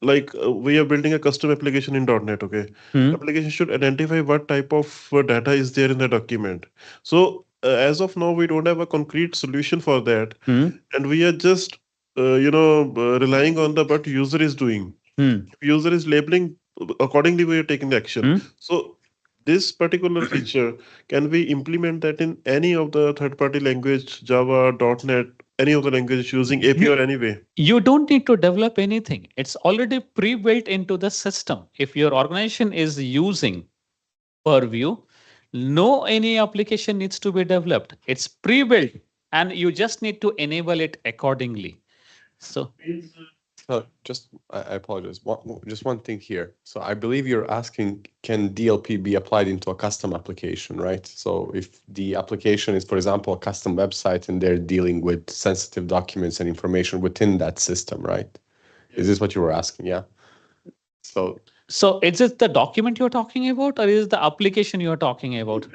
we are building a custom application in .NET, okay? Application should identify what type of data is there in the document. So as of now, we don't have a concrete solution for that. And we are just, relying on what user is doing. If user is labeling, accordingly, we are taking the action. So this particular feature, can we implement that in any of the third-party language, Java, .NET, any of the language using API or anyway? You don't need to develop anything. It's already pre-built into the system. If your organization is using Purview, no any application needs to be developed. It's pre-built and you just need to enable it accordingly. So I apologize. Just one thing here. So I believe you're asking, can DLP be applied into a custom application, right? So if the application is, for example, a custom website and they're dealing with sensitive documents and information within that system, right? Is this what you were asking? Yeah. So is it the document you're talking about or is it the application you're talking about?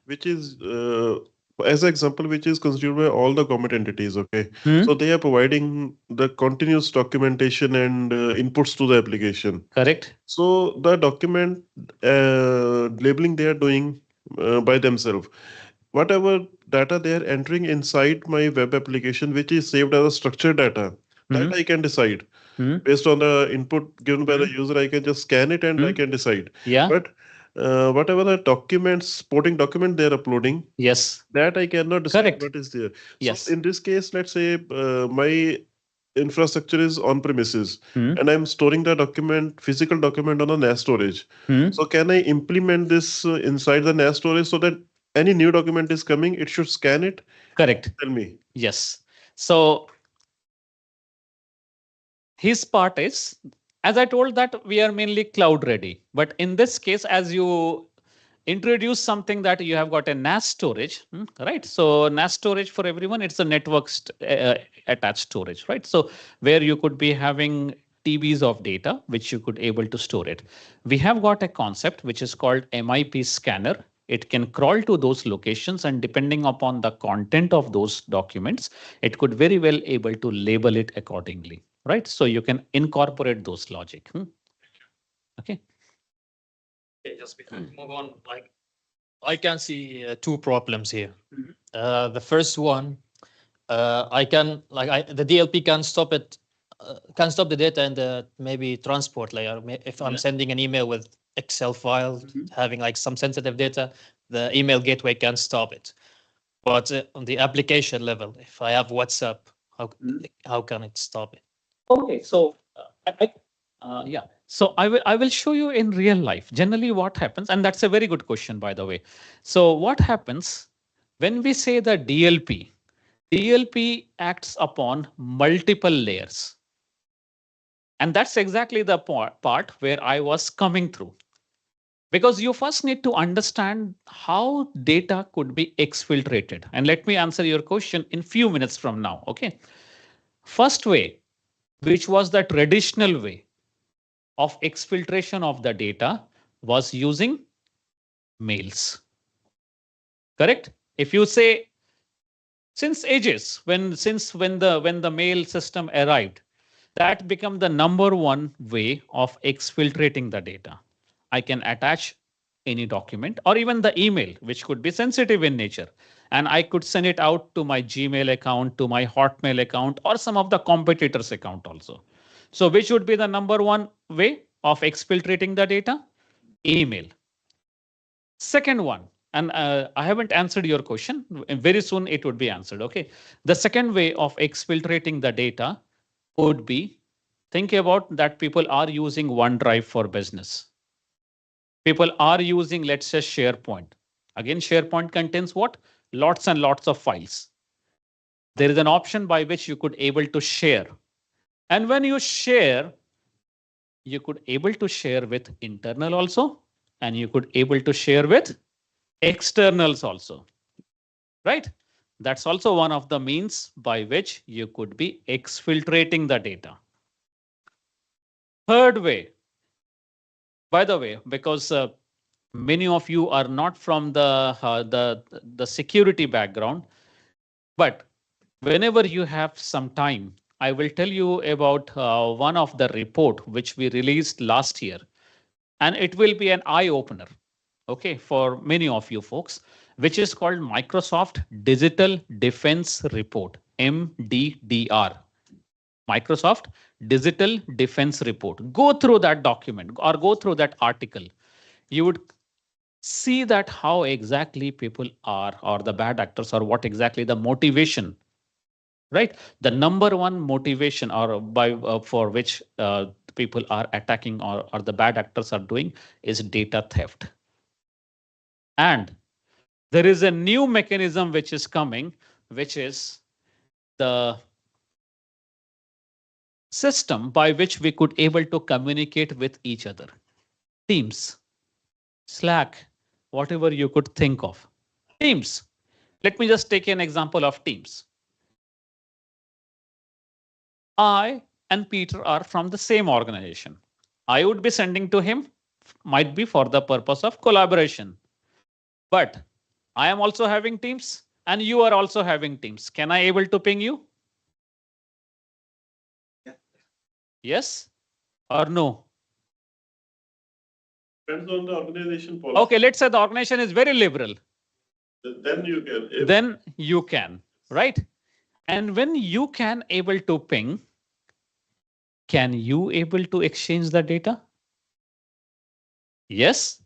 Which is, as an example, which is considered by all the government entities, okay? So they are providing the continuous documentation and inputs to the application. Correct. So the document labeling they are doing by themselves. Whatever data they are entering inside my web application, which is saved as a structured data, that I can decide. Based on the input given by the user, I can just scan it and I can decide. Yeah. But whatever the documents, supporting document they're uploading, Yes. that I cannot decide Correct. what is there. Yes. So in this case, let's say my infrastructure is on premises Hmm. and I'm storing the document, physical document on a NAS storage. Hmm. So can I implement this inside the NAS storage so that any new document is coming, it should scan it? Correct. Tell me. Yes. So his part is, as I told that we are mainly cloud ready, but in this case, as you introduce something that you have got a NAS storage, right? So NAS storage for everyone, it's a network attached storage, right? So where you could be having TBs of data, which you could able to store it. We have got a concept which is called MIP scanner. It can crawl to those locations, and depending upon the content of those documents, it could very well able to label it accordingly, right? So you can incorporate those logic. Okay. Okay, just before we move on, like I can see two problems here. The first one, the DLP can stop it, can stop the data in the maybe transport layer. If I'm sending an email with Excel file having like some sensitive data, the email gateway can stop it. But on the application level, if I have WhatsApp, how can it stop it? Okay, so yeah, so I will show you in real life. Generally, what happens, and that's a very good question, by the way. So what happens when we say the DLP? DLP acts upon multiple layers, and that's exactly the part where I was coming through. Because you first need to understand how data could be exfiltrated. And let me answer your question in few minutes from now. Okay. First way, which was the traditional way of exfiltration of the data, was using mails. Correct? If you say since ages, when the mail system arrived, that became the number one way of exfiltrating the data. I can attach any document or even the email, which could be sensitive in nature, and I could send it out to my Gmail account, to my Hotmail account, or some of the competitors' account also. So which would be the number one way of exfiltrating the data? Email. Second one, and I haven't answered your question. Very soon it would be answered. Okay. The second way of exfiltrating the data would be, think about that people are using OneDrive for business. People are using, let's say, SharePoint. Again, SharePoint contains what? Lots and lots of files. There is an option by which you could able to share. And when you share, you could able to share with internal also, and you could able to share with externals also, right? That's also one of the means by which you could be exfiltrating the data. Third way, by the way, because many of you are not from the security background, but whenever you have some time, I will tell you about one of the report which we released last year, and it will be an eye opener, okay, for many of you folks, which is called Microsoft Digital Defense Report, MDDR. Microsoft Digital Defense Report. Go through that document or go through that article. You would see that how exactly people are, or the bad actors, or what exactly the motivation, right? The number one motivation or by for which people are attacking, or the bad actors are doing, is data theft. And there is a new mechanism which is coming, which is the system by which we could able to communicate with each other. Teams, Slack, whatever you could think of. Teams. Let me just take an example of Teams. I and Peter are from the same organization. I would be sending to him, might be for the purpose of collaboration. But I am also having Teams and you are also having Teams. Can I able to ping you? Yes or no? Depends on the organization policy. Okay, let's say the organization is very liberal. Then you can. Then you can, right? And when you can able to ping, can you able to exchange the data? Yes.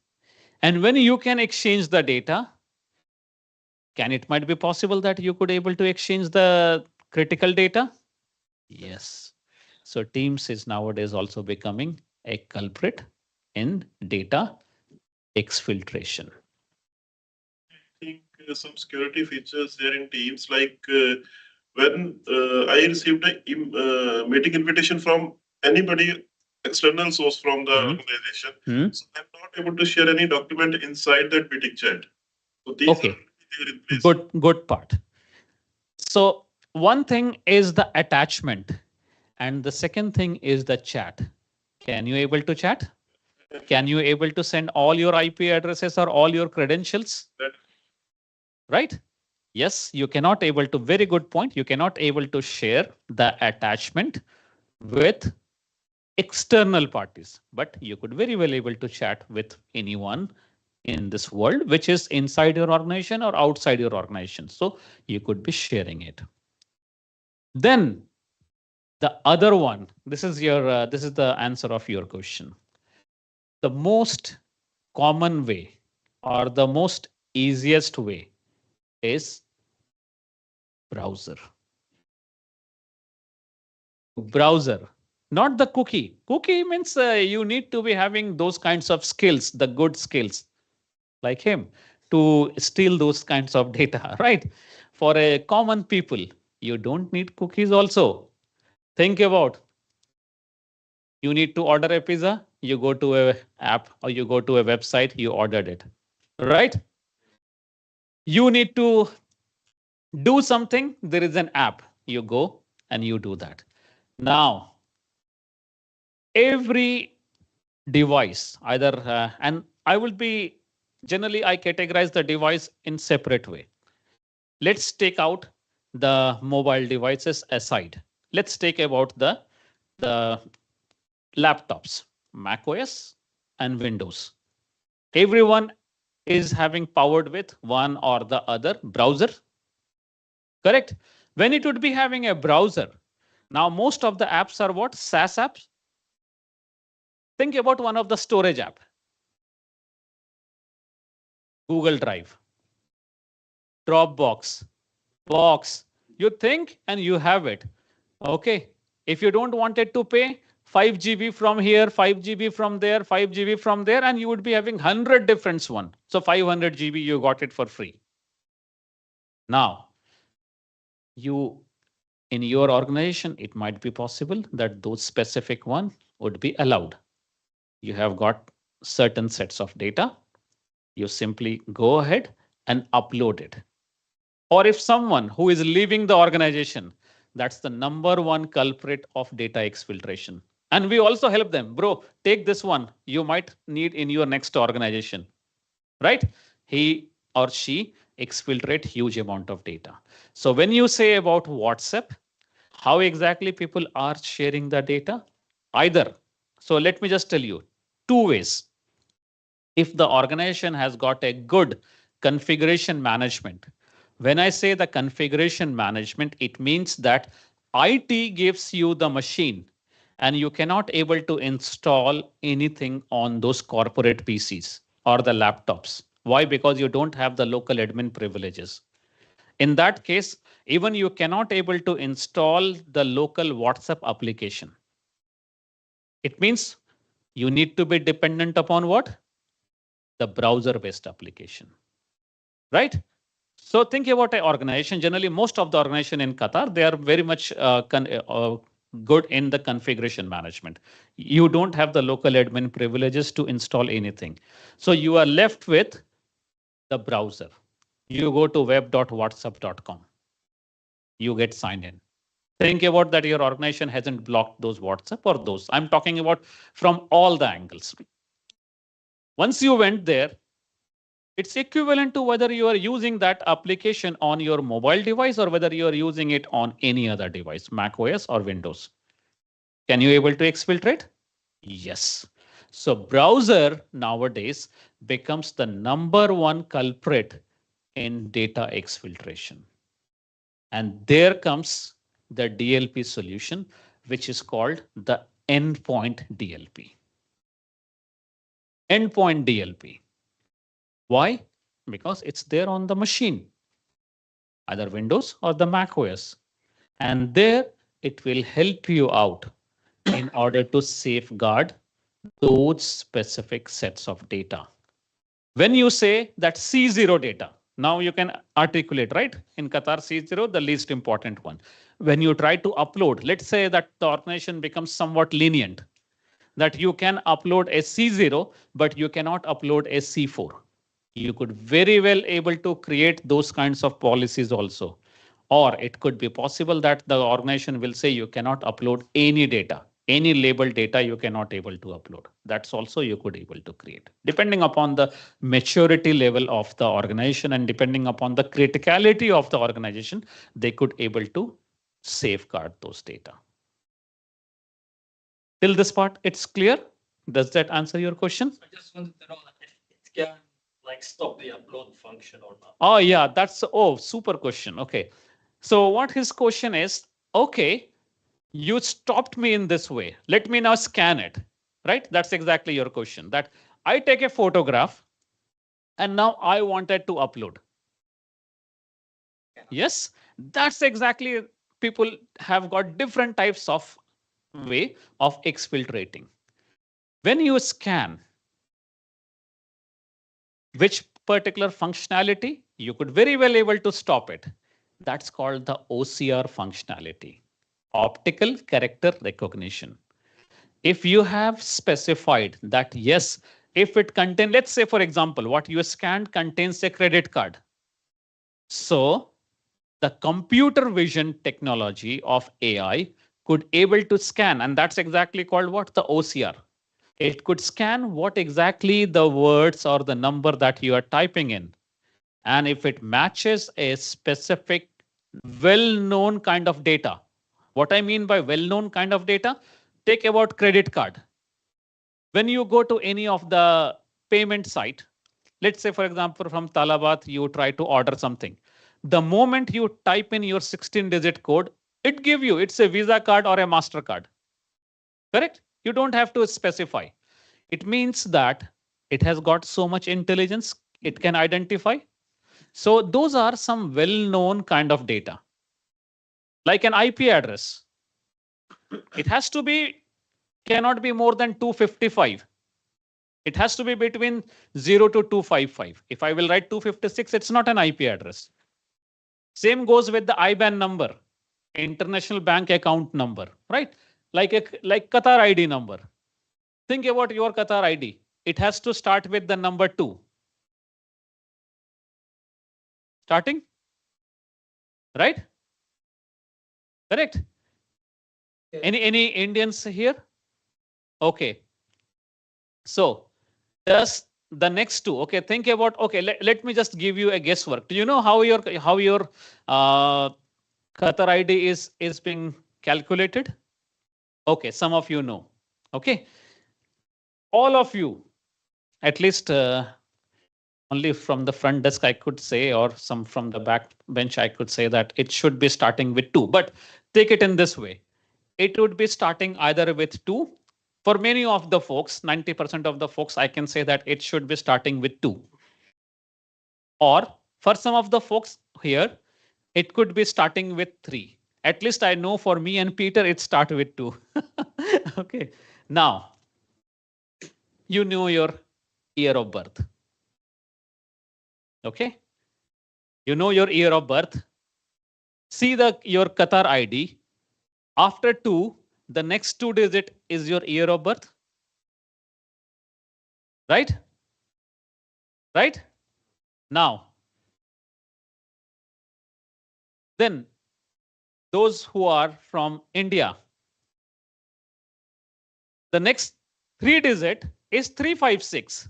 And when you can exchange the data, it might be possible that you could able to exchange the critical data? Yes. So Teams is nowadays also becoming a culprit in data exfiltration. I think some security features there in Teams, like when I received a meeting invitation from anybody, external source from the organization, so I'm not able to share any document inside that meeting chat. So these Okay. are there in place. Good part. So one thing is the attachment, and the second thing is the chat. Can you able to chat? Can you able to send all your IP addresses or all your credentials? Right? Yes, you cannot able to, very good point. You cannot able to share the attachment with external parties, but you could very well able to chat with anyone in this world, which is inside your organization or outside your organization. So you could be sharing it. Then the other one, this is your, this is the answer of your question. The most common way or the most easiest way is browser. Browser, not the cookie. Cookie means you need to be having those kinds of skills, the good skills like him to steal those kinds of data, right? For a common people, you don't need cookies also. Think about, you need to order a pizza, you go to a app or you go to a website, you ordered it, right? You need to do something, there is an app, you go and you do that. Now, every device, either, and I will be, generally I categorize the device in separate way. Let's take out the mobile devices aside. Let's take about the laptops, Mac OS and Windows. Everyone is having powered with one or the other browser. Correct? When it would be having a browser, now most of the apps are what? SaaS apps. Think about one of the storage app. Google Drive, Dropbox, Box. You think and you have it. Okay. If you don't want it to pay 5 GB from here, 5 GB from there, 5 GB from there, and you would be having 100 different one. So 500 GB, you got it for free. Now, you in your organization, it might be possible that those specific one would be allowed. You have got certain sets of data. You simply go ahead and upload it. Or if someone who is leaving the organization, that's the number one culprit of data exfiltration. And we also help them, bro, take this one. You might need in your next organization, right? He or she exfiltrate huge amount of data. So when you say about WhatsApp, how exactly people are sharing the data? Either. So let me just tell you two ways. If the organization has got a good configuration management, when I say the configuration management, it means that IT gives you the machine and you cannot able to install anything on those corporate PCs or the laptops. Why? Because you don't have the local admin privileges. In that case, even you cannot able to install the local WhatsApp application. It means you need to be dependent upon what? The browser-based application, right? So think about an organization. Generally, most of the organization in Qatar, they are very much good in the configuration management. You don't have the local admin privileges to install anything. So you are left with the browser. You go to web.whatsapp.com. You get signed in. Think about that your organization hasn't blocked those WhatsApp or those. I'm talking about from all the angles. Once you went there, it's equivalent to whether you are using that application on your mobile device or whether you are using it on any other device, Mac OS or Windows. Can you able to exfiltrate? Yes. So browser nowadays becomes the number one culprit in data exfiltration. And there comes the DLP solution, which is called the endpoint DLP. Endpoint DLP. Why? Because it's there on the machine, either Windows or the Mac OS. And there it will help you out in order to safeguard those specific sets of data. When you say that C0 data, now you can articulate, right? In Qatar, C0, the least important one. When you try to upload, let's say that the organization becomes somewhat lenient, that you can upload a C0, but you cannot upload a C4. You could very well able to create those kinds of policies also. Or it could be possible that the organization will say you cannot upload any data, any labeled data you cannot able to upload. That's also you could able to create. Depending upon the maturity level of the organization and depending upon the criticality of the organization, they could able to safeguard those data. Till this part, it's clear? Does that answer your question? I just wanted to know if it can like stop the upload function or not. Oh yeah, that's super question. Okay. So what his question is, okay, you stopped me in this way. Let me now scan it, right? That's exactly your question. That I take a photograph and now I wanted to upload. Yes, that's exactly, people have got different types of way of exfiltrating. When you scan, which particular functionality, you could very well able to stop it. That's called the OCR functionality, optical character recognition. If you have specified that, yes, if it contains, let's say, for example, what you scanned contains a credit card. So the computer vision technology of AI could able to scan, and that's exactly called what? The OCR. It could scan what exactly the words or the number that you are typing in. And if it matches a specific well-known kind of data, what I mean by well-known kind of data, take about credit card. When you go to any of the payment site, let's say, for example, from Talabat, you try to order something. The moment you type in your 16-digit code, it gives you, it's a Visa card or a MasterCard. Correct? You don't have to specify. It means that it has got so much intelligence, it can identify. So those are some well-known kind of data. Like an IP address. It has to be, cannot be more than 255. It has to be between 0 to 255. If I will write 256, it's not an IP address. Same goes with the IBAN number, international bank account number, right? Like Qatar ID number. Think about your Qatar ID. It has to start with the number 2. Starting? Right? Correct? Any Indians here? Okay. So just the next two. Okay, think about, okay, let me just give you a guesswork. Do you know how your Qatar ID is being calculated? Okay, some of you know. Okay. All of you, at least only from the front desk I could say, or some from the back bench I could say that it should be starting with 2. But take it in this way. It would be starting either with 2. For many of the folks, 90% of the folks, I can say that it should be starting with 2. Or for some of the folks here, it could be starting with 3. At least I know for me and Peter, it starts with 2. Okay. Now, you know your year of birth. Okay. You know your year of birth. See your Qatar ID. After 2, the next 2 digit is your year of birth. Right? Right? Now, then those who are from India, the next 3 digit is 356.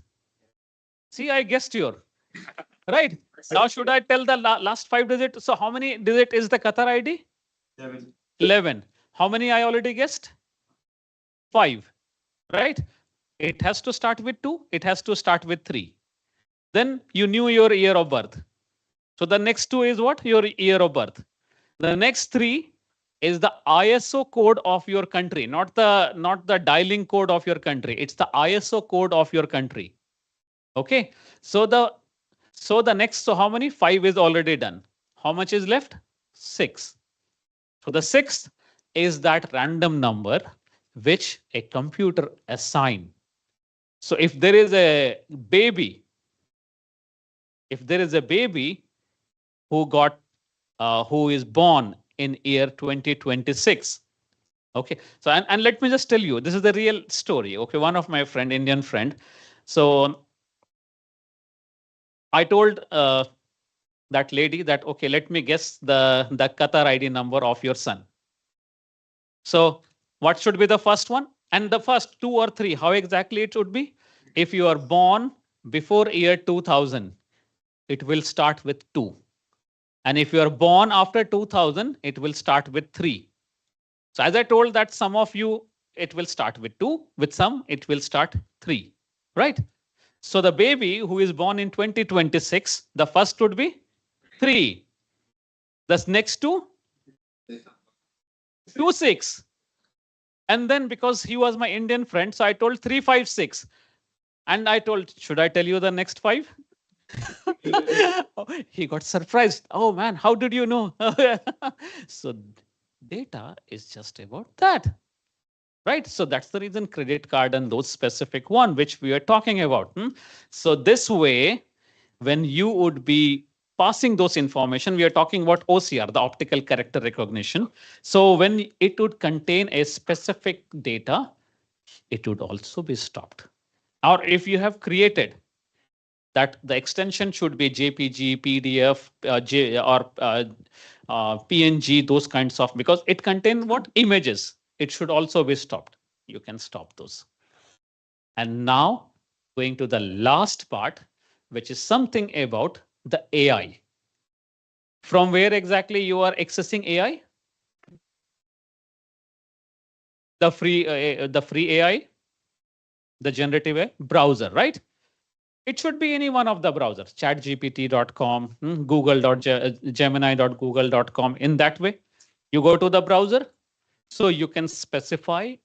See, I guessed your. Right? Now, should I tell the last 5 digit? So how many digit is the Qatar ID? 11. How many I already guessed? 5. Right? It has to start with 2. It has to start with 3. Then you knew your year of birth. So the next 2 is what? Your year of birth. The next 3 is the ISO code of your country, not the dialing code of your country. It's the ISO code of your country. Okay. So the So the next, so how many? 5 is already done. How much is left? 6. So the 6th is that random number which a computer assign. So if there is a baby, who got who is born in year 2026. Okay, so and let me just tell you, this is the real story. Okay, one of my friend, Indian friend. So I told that lady that, okay, let me guess the Qatar ID number of your son. So what should be the first one? And the first 2 or 3, how exactly it should be? If you are born before year 2000, it will start with 2. And if you are born after 2000, it will start with 3. So as I told that some of you, it will start with 2, with some, it will start 3, right? So the baby who is born in 2026, the first would be 3. The next 2, 26. And then because he was my Indian friend, so I told 356. And I told, should I tell you the next 5? He got surprised. Oh man, how did you know? So data is just about that, right? So that's the reason credit card and those specific one which we are talking about. So this way, when you would be passing those information, we are talking about OCR, the optical character recognition. So when it would contain a specific data, it would also be stopped. Or if you have created that the extension should be JPG, PDF, PNG, those kinds of, because it contains what? Images. It should also be stopped. You can stop those. And now going to the last part, which is something about the AI. From where exactly you are accessing AI? The free AI, the generative AI browser, right? It should be any one of the browsers, chatgpt.com, gemini.google.com. In that way, you go to the browser. So you can specify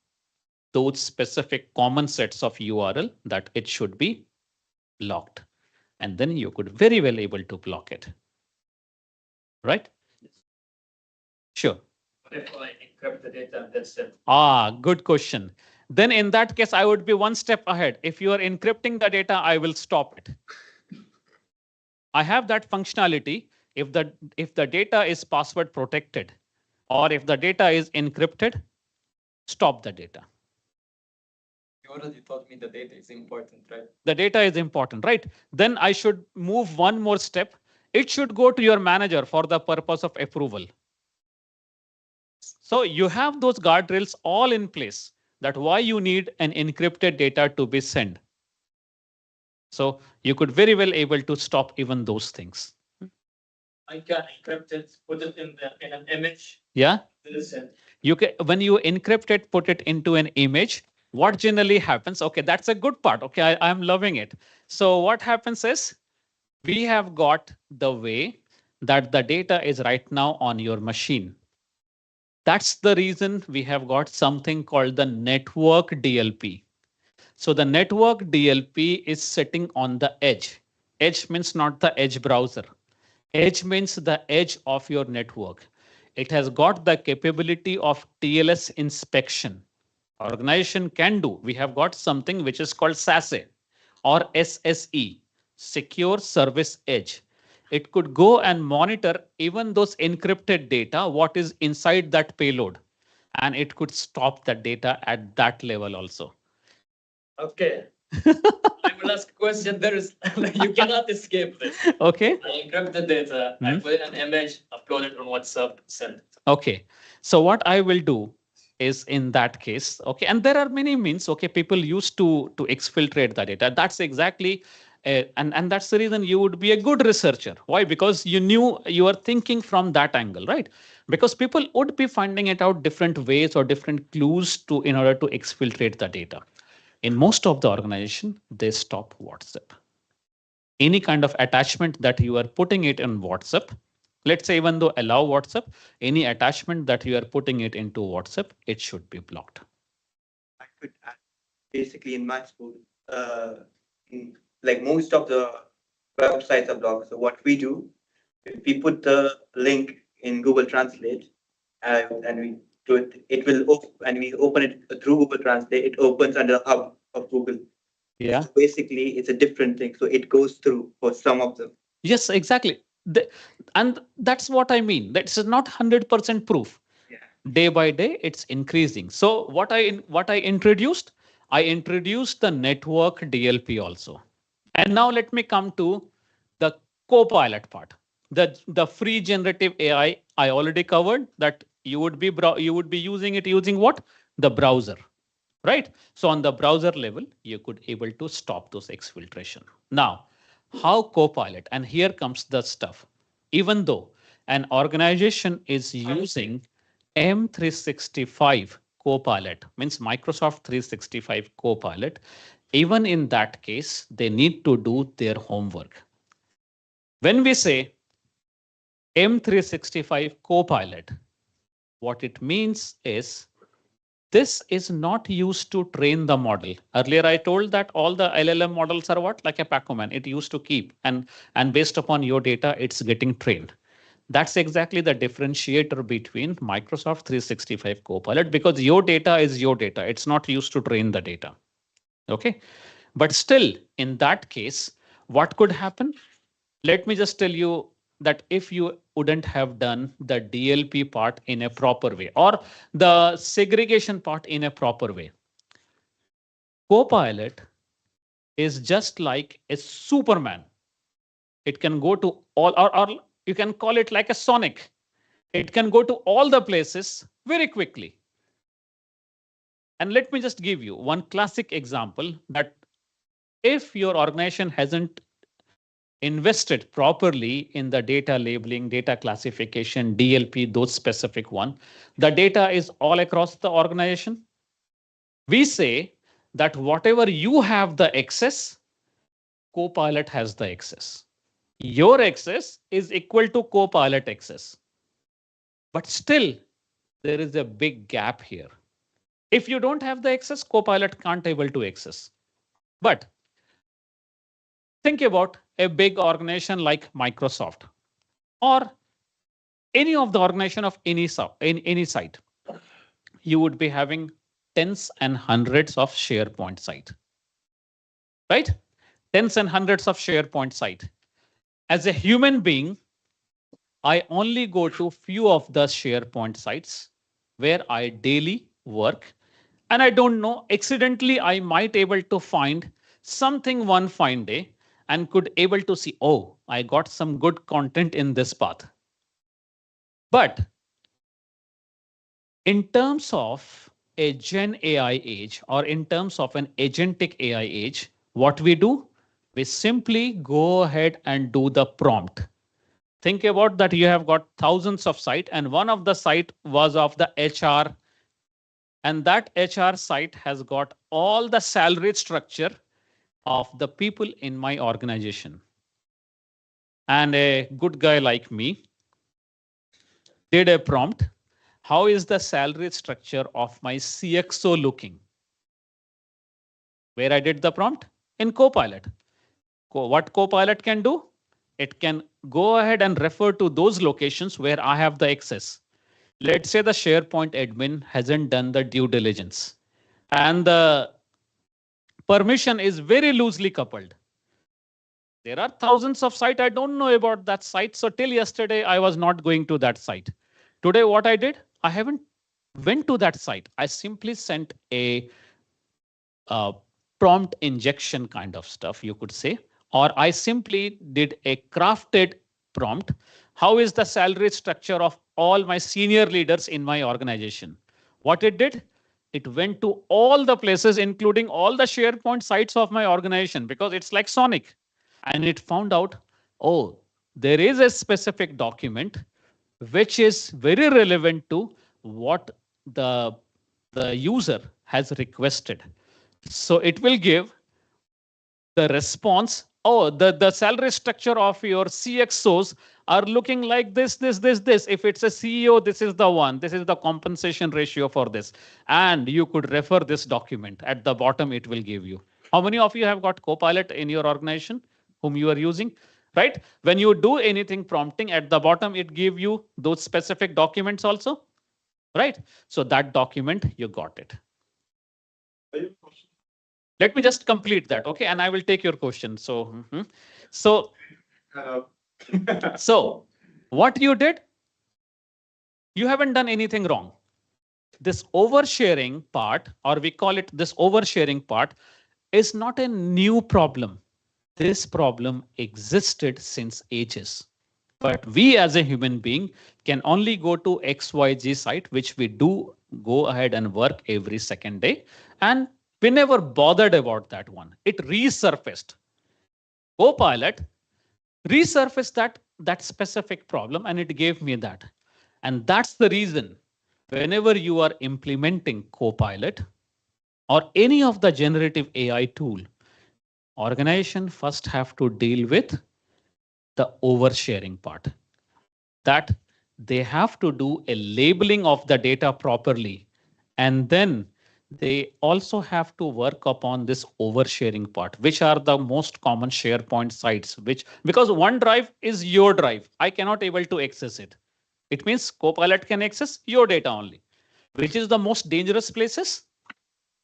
those specific common sets of URL that it should be blocked. And then you could very well able to block it. Right? Sure. What if I encrypt the data and that's it? Good question. Then in that case, I would be one step ahead. If you are encrypting the data, I will stop it. I have that functionality. If the data is password protected, or if the data is encrypted, stop the data. You already told me the data is important, right? The data is important, right? Then I should move one more step. It should go to your manager for the purpose of approval. So you have those guardrails all in place, that why you need an encrypted data to be sent. So you could very well able to stop even those things. I can encrypt it, put it in an image. Yeah. Listen. You can, when you encrypt it, put it into an image. What generally happens? Okay, that's a good part. Okay, I'm loving it. So what happens is we have got the way that the data is right now on your machine. That's the reason we have got something called the network DLP. So the network DLP is sitting on the edge. Edge means not the edge browser. Edge means the edge of your network. It has got the capability of TLS inspection. Organization can do. We have got something which is called Sahay or SSE, Secure Service Edge. It could go and monitor even those encrypted data, what is inside that payload, and it could stop the data at that level also. Okay. I will ask a question. There is you cannot escape this. Okay. I encrypt the data, I put it in an image, upload it on WhatsApp, send it. Okay. So what I will do is in that case, okay, and there are many means, okay, people used to exfiltrate the data. That's exactly, and that's the reason you would be a good researcher. Why? Because you knew you are thinking from that angle, right? Because people would be finding it out different ways or different clues to in order to exfiltrate the data. In most of the organization, they stop WhatsApp. Any kind of attachment that you are putting it in WhatsApp, let's say even though allow WhatsApp, any attachment that you are putting it into WhatsApp, it should be blocked. I could add, basically in my school, like most of the websites are blocked. So what we do, if we put the link in Google Translate and we do it, it will open, and we open it through Google Translate, it opens under the hub of Google. Yeah. So basically, it's a different thing. So it goes through for some of them. Yes, exactly. And that's what I mean. That's not 100% proof. Yeah. Day by day, it's increasing. So what I introduced the network DLP also. And now let me come to the Copilot part. The free generative AI I already covered that you would be using it using what? The browser. Right? So on the browser level, you could able to stop those exfiltration. Now, how Copilot, and here comes the stuff. Even though an organization is using M365 Copilot, means Microsoft 365 Copilot, even in that case, they need to do their homework. When we say M365 Copilot, what it means is this is not used to train the model. Earlier, I told that all the LLM models are what? Like a Pac-Man. It used to keep and based upon your data, it's getting trained. That's exactly the differentiator between Microsoft 365 Copilot because your data is your data. It's not used to train the data. Okay. But still, in that case, what could happen? Let me just tell you that if you wouldn't have done the DLP part in a proper way or the segregation part in a proper way, Copilot is just like a Superman. It can go to all, or you can call it like a Sonic. It can go to all the places very quickly. And let me just give you one classic example that if your organization hasn't invested properly in the data labeling, data classification, DLP, those specific one, the data is all across the organization. We say that whatever you have the access, Copilot has the access. Your access is equal to Copilot access. But still, there is a big gap here. If you don't have the access, Copilot can't able to access. But think about a big organization like Microsoft or any of the organization of any site. You would be having tens and hundreds of SharePoint site, right? Tens and hundreds of SharePoint site. As a human being, I only go to few of the SharePoint sites where I daily work. And I don't know, accidentally, I might able to find something one fine day and could able to see, oh, I got some good content in this path. But in terms of a Gen AI age or in terms of an agentic AI age, what we do, we simply go ahead and do the prompt. Think about that you have got thousands of sites and one of the site was of the HR. And that HR site has got all the salary structure of the people in my organization. And a good guy like me did a prompt. How is the salary structure of my CXO looking? Where I did the prompt? In Copilot. What Copilot can do? It can go ahead and refer to those locations where I have the access. Let's say the SharePoint admin hasn't done the due diligence and the permission is very loosely coupled. There are thousands of sites. I don't know about that site. So till yesterday, I was not going to that site. Today, what I did, I haven't went to that site. I simply sent a prompt injection kind of stuff, you could say, or I simply did a crafted prompt. How is the salary structure of all my senior leaders in my organization? What it did? It went to all the places, including all the SharePoint sites of my organization, because it's like Sonic. And it found out, oh, there is a specific document which is very relevant to what the user has requested. So it will give the response. Oh, the salary structure of your CXOs are looking like this. If it's a CEO, this is the one. This is the compensation ratio for this. And you could refer this document. At the bottom, it will give you. How many of you have got Copilot in your organization whom you are using? right? When you do anything prompting at the bottom, it give you those specific documents also, right? So that document, you got it. Let me just complete that, okay? And I will take your question. So, so, so what you did, you haven't done anything wrong. This oversharing part, or we call it this oversharing part, is not a new problem. This problem existed since ages. But we as a human being can only go to XYZ site, which we do go ahead and work every second day. And we never bothered about that one. It resurfaced. Copilot resurfaced that specific problem, and it gave me that. And that's the reason whenever you are implementing Copilot or any of the generative AI tool, organization first have to deal with the oversharing part. That they have to do a labeling of the data properly. And then they also have to work upon this oversharing part, which are the most common SharePoint sites, because OneDrive is your drive. I cannot able to access it. It means Copilot can access your data only. Which is the most dangerous places?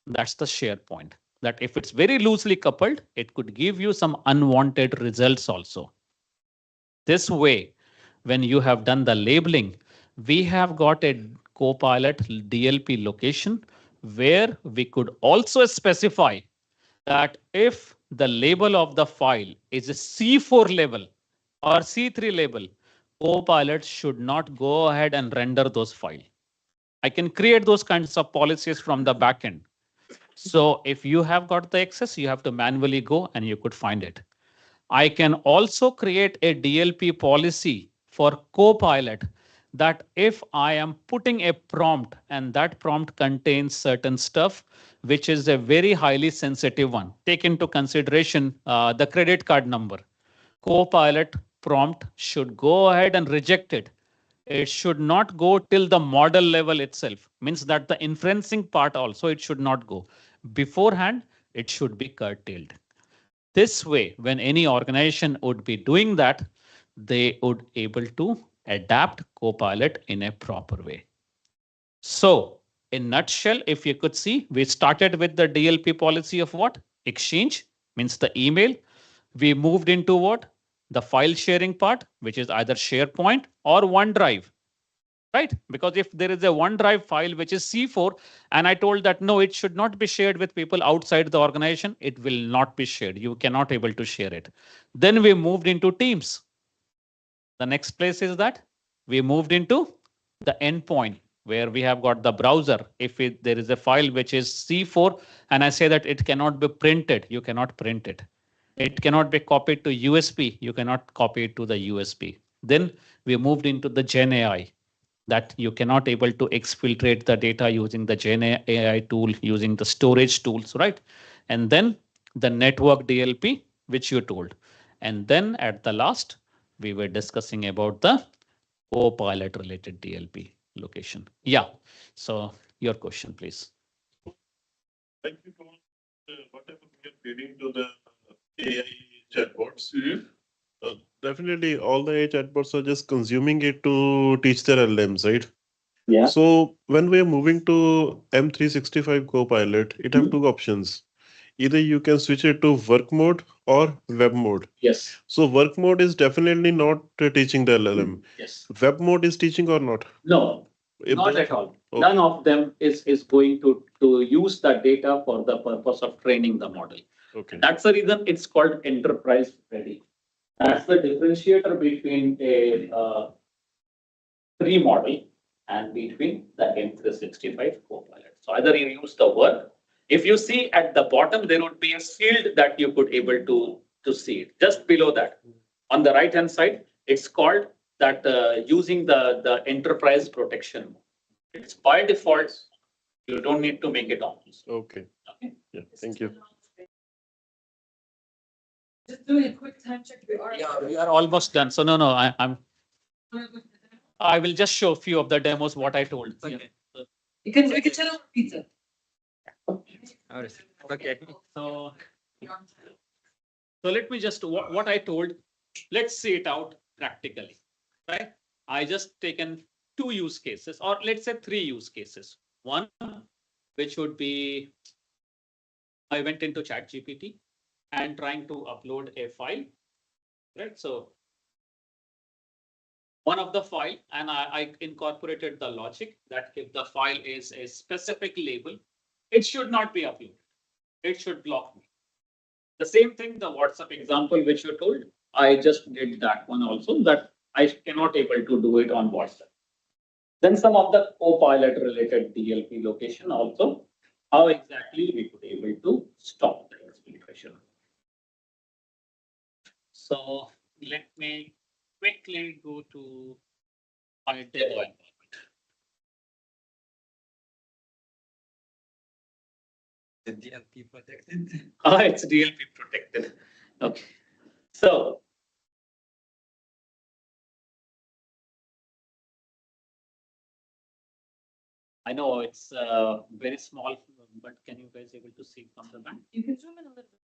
That's the SharePoint. That if it's very loosely coupled, it could give you some unwanted results also. This way, when you have done the labeling, we have got a Copilot DLP location where we could also specify that if the label of the file is a C4 label or C3 label, Copilot should not go ahead and render those files. I can create those kinds of policies from the backend. So if you have got the access, you have to manually go and you could find it. I can also create a DLP policy for Copilot that if I am putting a prompt and that prompt contains certain stuff, which is a very highly sensitive one, take into consideration the credit card number. Copilot prompt should go ahead and reject it. It should not go till the model level itself. Means that the inferencing part also, it should not go. Beforehand, it should be curtailed. This way, when any organization would be doing that, they would able to adapt Copilot in a proper way. So, in nutshell, if you could see, we started with the DLP policy of what? Exchange, means the email. We moved into what? The file sharing part, which is either SharePoint or OneDrive. Right? Because if there is a OneDrive file which is C4, and I told that no, it should not be shared with people outside the organization, it will not be shared. You cannot able to share it. Then we moved into Teams. The next place is that we moved into the endpoint where we have got the browser. If there is a file which is C4 and I say that it cannot be printed, you cannot print it. It cannot be copied to USB. You cannot copy it to the USB. Then we moved into the Gen AI. That you cannot able to exfiltrate the data using the Gen AI tool, using the storage tools, right? And then the network DLP, which you told. And then at the last, we were discussing about the Copilot related DLP location. Yeah. So your question, please. Thank you for whatever we are feeding to the AI chatbots. Definitely, all the AI chatbots are just consuming it to teach their LLMs, right? Yeah. So when we are moving to M365 Copilot, it have two options. Either you can switch it to work mode or web mode. Yes. So work mode is definitely not teaching the LLM. Yes. Web mode is teaching or not? No, not at all. Okay. None of them is going to use the data for the purpose of training the model. Okay. That's the reason it's called enterprise ready. That's the differentiator between a free model and between the M365 Copilot. So either you use the work. If you see at the bottom, there would be a field that you could able to see it. Just below that, on the right hand side, it's called that using the enterprise protection. It's by default. You don't need to make it on. Okay. Yeah. Thank you. Just doing a quick time check. We are almost done. So no, I will just show a few of the demos what I told. Okay. We can turn on pizza. Okay. So let me just what I told. let's see it out practically, right? I just taken 2 use cases, or let's say 3 use cases. One, which would be, I went into ChatGPT and trying to upload a file, right? So one of the file, and I incorporated the logic that if the file is a specific label, it should not be uploaded. It should block me. The same thing, the WhatsApp example which you told, I just did that one also, that I cannot able to do it on WhatsApp. Then some of the Copilot related DLP location also, how exactly we could able to stop the exfiltration. So let me quickly go to my demo environment. The DLP protected. It's DLP protected. Okay. So I know it's very small, but can you guys able to see from the back? You can zoom in a little bit.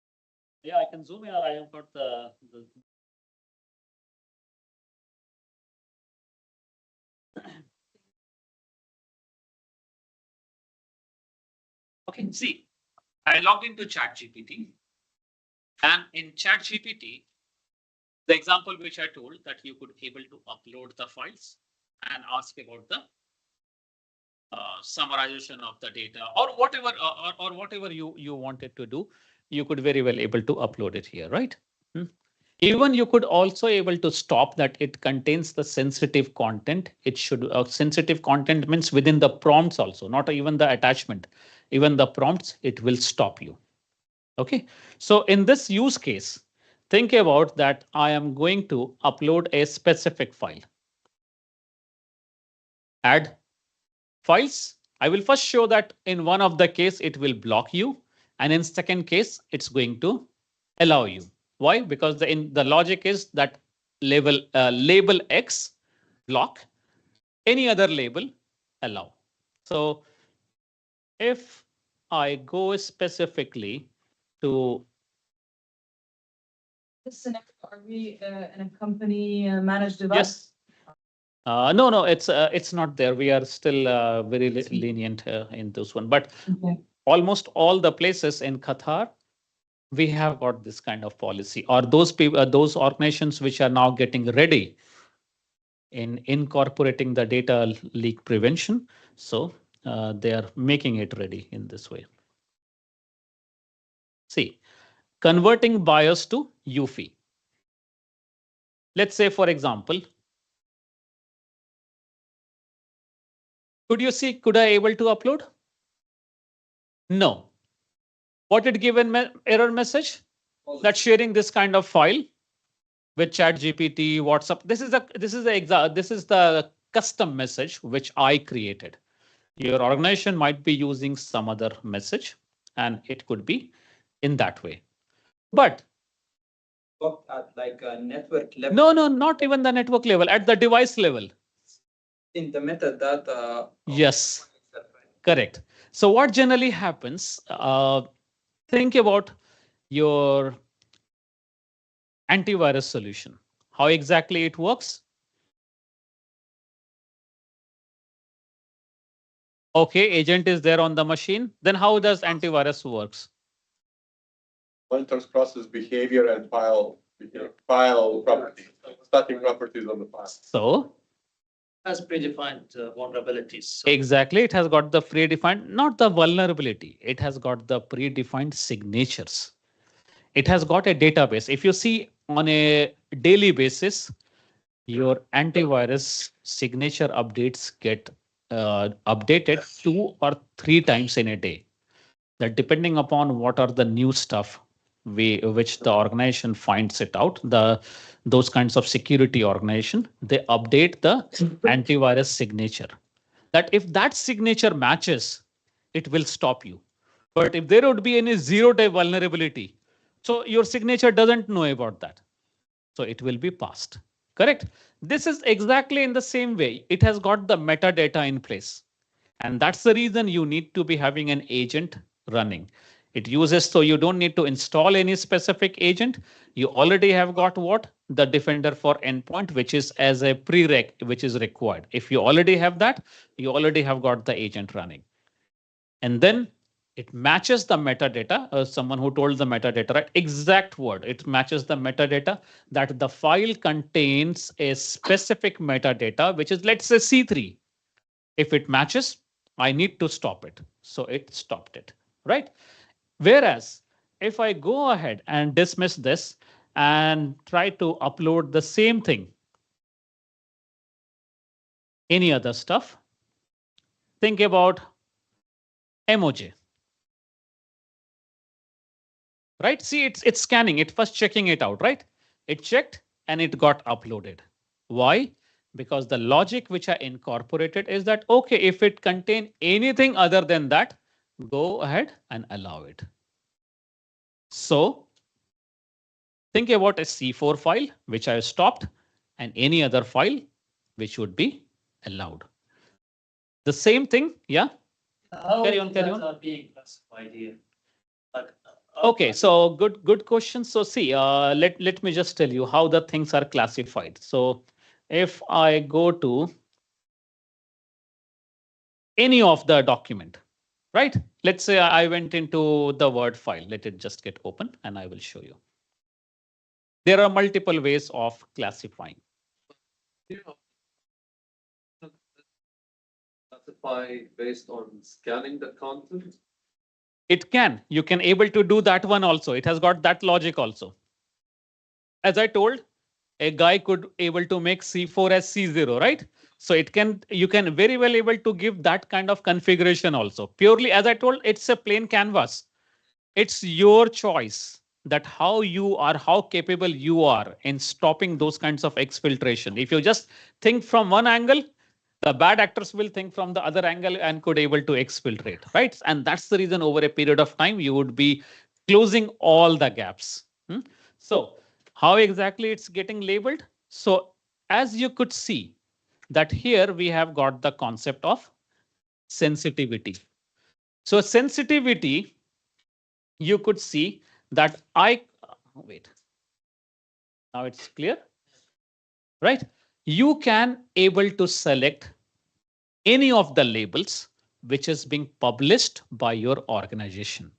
Yeah, I can zoom in. I have got the okay, see, I logged into ChatGPT, and in ChatGPT, the example which I told that you could able to upload the files and ask about the summarization of the data or whatever or whatever you wanted to do, you could very well able to upload it here, right? Even you could also able to stop that it contains the sensitive content. It should sensitive content means within the prompts also, not even the attachment, even the prompts, it will stop you. Okay, so in this use case, think about that I am going to upload a specific file. Add files. I will first show that in one of the case it will block you, and in second case it's going to allow you. Why? Because the logic is that label X block, any other label allow. So if I go specifically to Are we in a company managed device? yes. No, it's not there. We are still very lenient in this one, but Okay. almost all the places in Qatar, we have got this kind of policy, or those people, those organizations which are now getting ready in incorporating the data leak prevention. So they are making it ready in this way. See, converting buyers to UFI. Let's say, for example, could you see, could I able to upload? No. What did give an error message? That sharing this kind of file with ChatGPT, WhatsApp. This is the custom message which I created. Your organization might be using some other message, and it could be in that way. But At like a network level. no, not even the network level, at the device level. In the metadata. Yes, correct. So what generally happens, think about your antivirus solution. How exactly it works? Okay, agent is there on the machine. Then how does antivirus works? Monitors process behavior and file properties, static properties of the file. So Has predefined vulnerabilities. So exactly, it has got the predefined, not the vulnerability. It has got the predefined signatures. It has got a database. If you see on a daily basis, your antivirus signature updates get updated 2 or 3 times in a day. That depending upon what are the new stuff which the organization finds it out, those kinds of security organization, they update the antivirus signature. That if that signature matches, it will stop you. But if there would be any 0-day vulnerability, so your signature doesn't know about that. So it will be passed. Correct? This is exactly in the same way. It has got the metadata in place. And that's the reason you need to be having an agent running. It uses, so you don't need to install any specific agent. You already have got what? the defender for endpoint, which is as a prereq, which is required. If you already have that, you already have got the agent running. And then it matches the metadata, someone who told the metadata, right? Exact word. It matches the metadata that the file contains a specific metadata, which is, let's say, C3. If it matches, I need to stop it. So it stopped it, right? Whereas if I go ahead and dismiss this and try to upload the same thing, any other stuff, think about emoji. Right? See, it's scanning, it first checking it out, right? It checked and it got uploaded. Why? Because the logic which I incorporated is that, okay, if it contain anything other than that, go ahead and allow it. So think about a C4 file, which I stopped, and any other file which would be allowed. The same thing, yeah? Carry on. Are being classified here? Like, Okay, so good question. So see, let me just tell you how the things are classified. So if I go to any of the document, right? Let's say I went into the Word file. Let it just get open and I will show you. There are multiple ways of classifying. Classify based on scanning the content. It can. You can able to do that one also. It has got that logic also. As I told, a guy could able to make C4 as C0, right? So it can, you can very well able to give that kind of configuration also. Purely, as I told, it's a plain canvas. It's your choice that how you are, how capable you are in stopping those kinds of exfiltration. If you just think from one angle, the bad actors will think from the other angle and could able to exfiltrate, right? And that's the reason over a period of time, you would be closing all the gaps. So how exactly it's getting labeled? So as you could see that here we have got the concept of sensitivity. So sensitivity, you could see that wait, now it's clear, right? You can able to select any of the labels which is being published by your organization.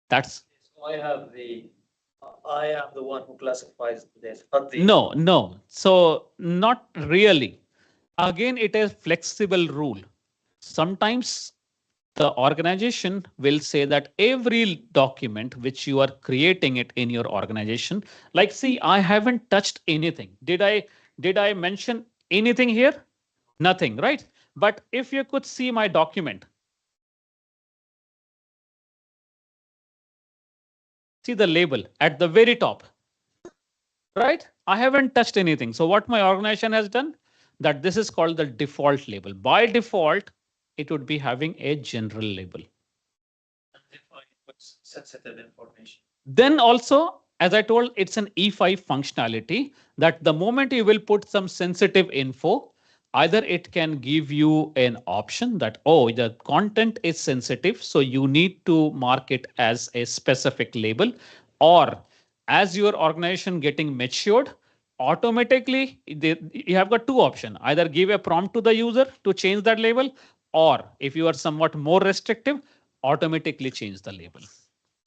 That's I am the one who classifies this. no. So not really. Again, it is flexible rule. Sometimes the organization will say that every document which you are creating it in your organization, like, see, I haven't touched anything. Did I mention anything here? Nothing, right? But if you could see my document, see the label at the very top, right? I haven't touched anything. So what my organization has done, that this is called the default label. By default, it would be having a general label. Sensitive information. Then also, as I told, it's an E5 functionality that the moment you will put some sensitive info, either it can give you an option that, oh, the content is sensitive, so you need to mark it as a specific label, or as your organization getting matured, automatically you have got two options. Either give a prompt to the user to change that label, or if you are somewhat more restrictive, automatically change the label.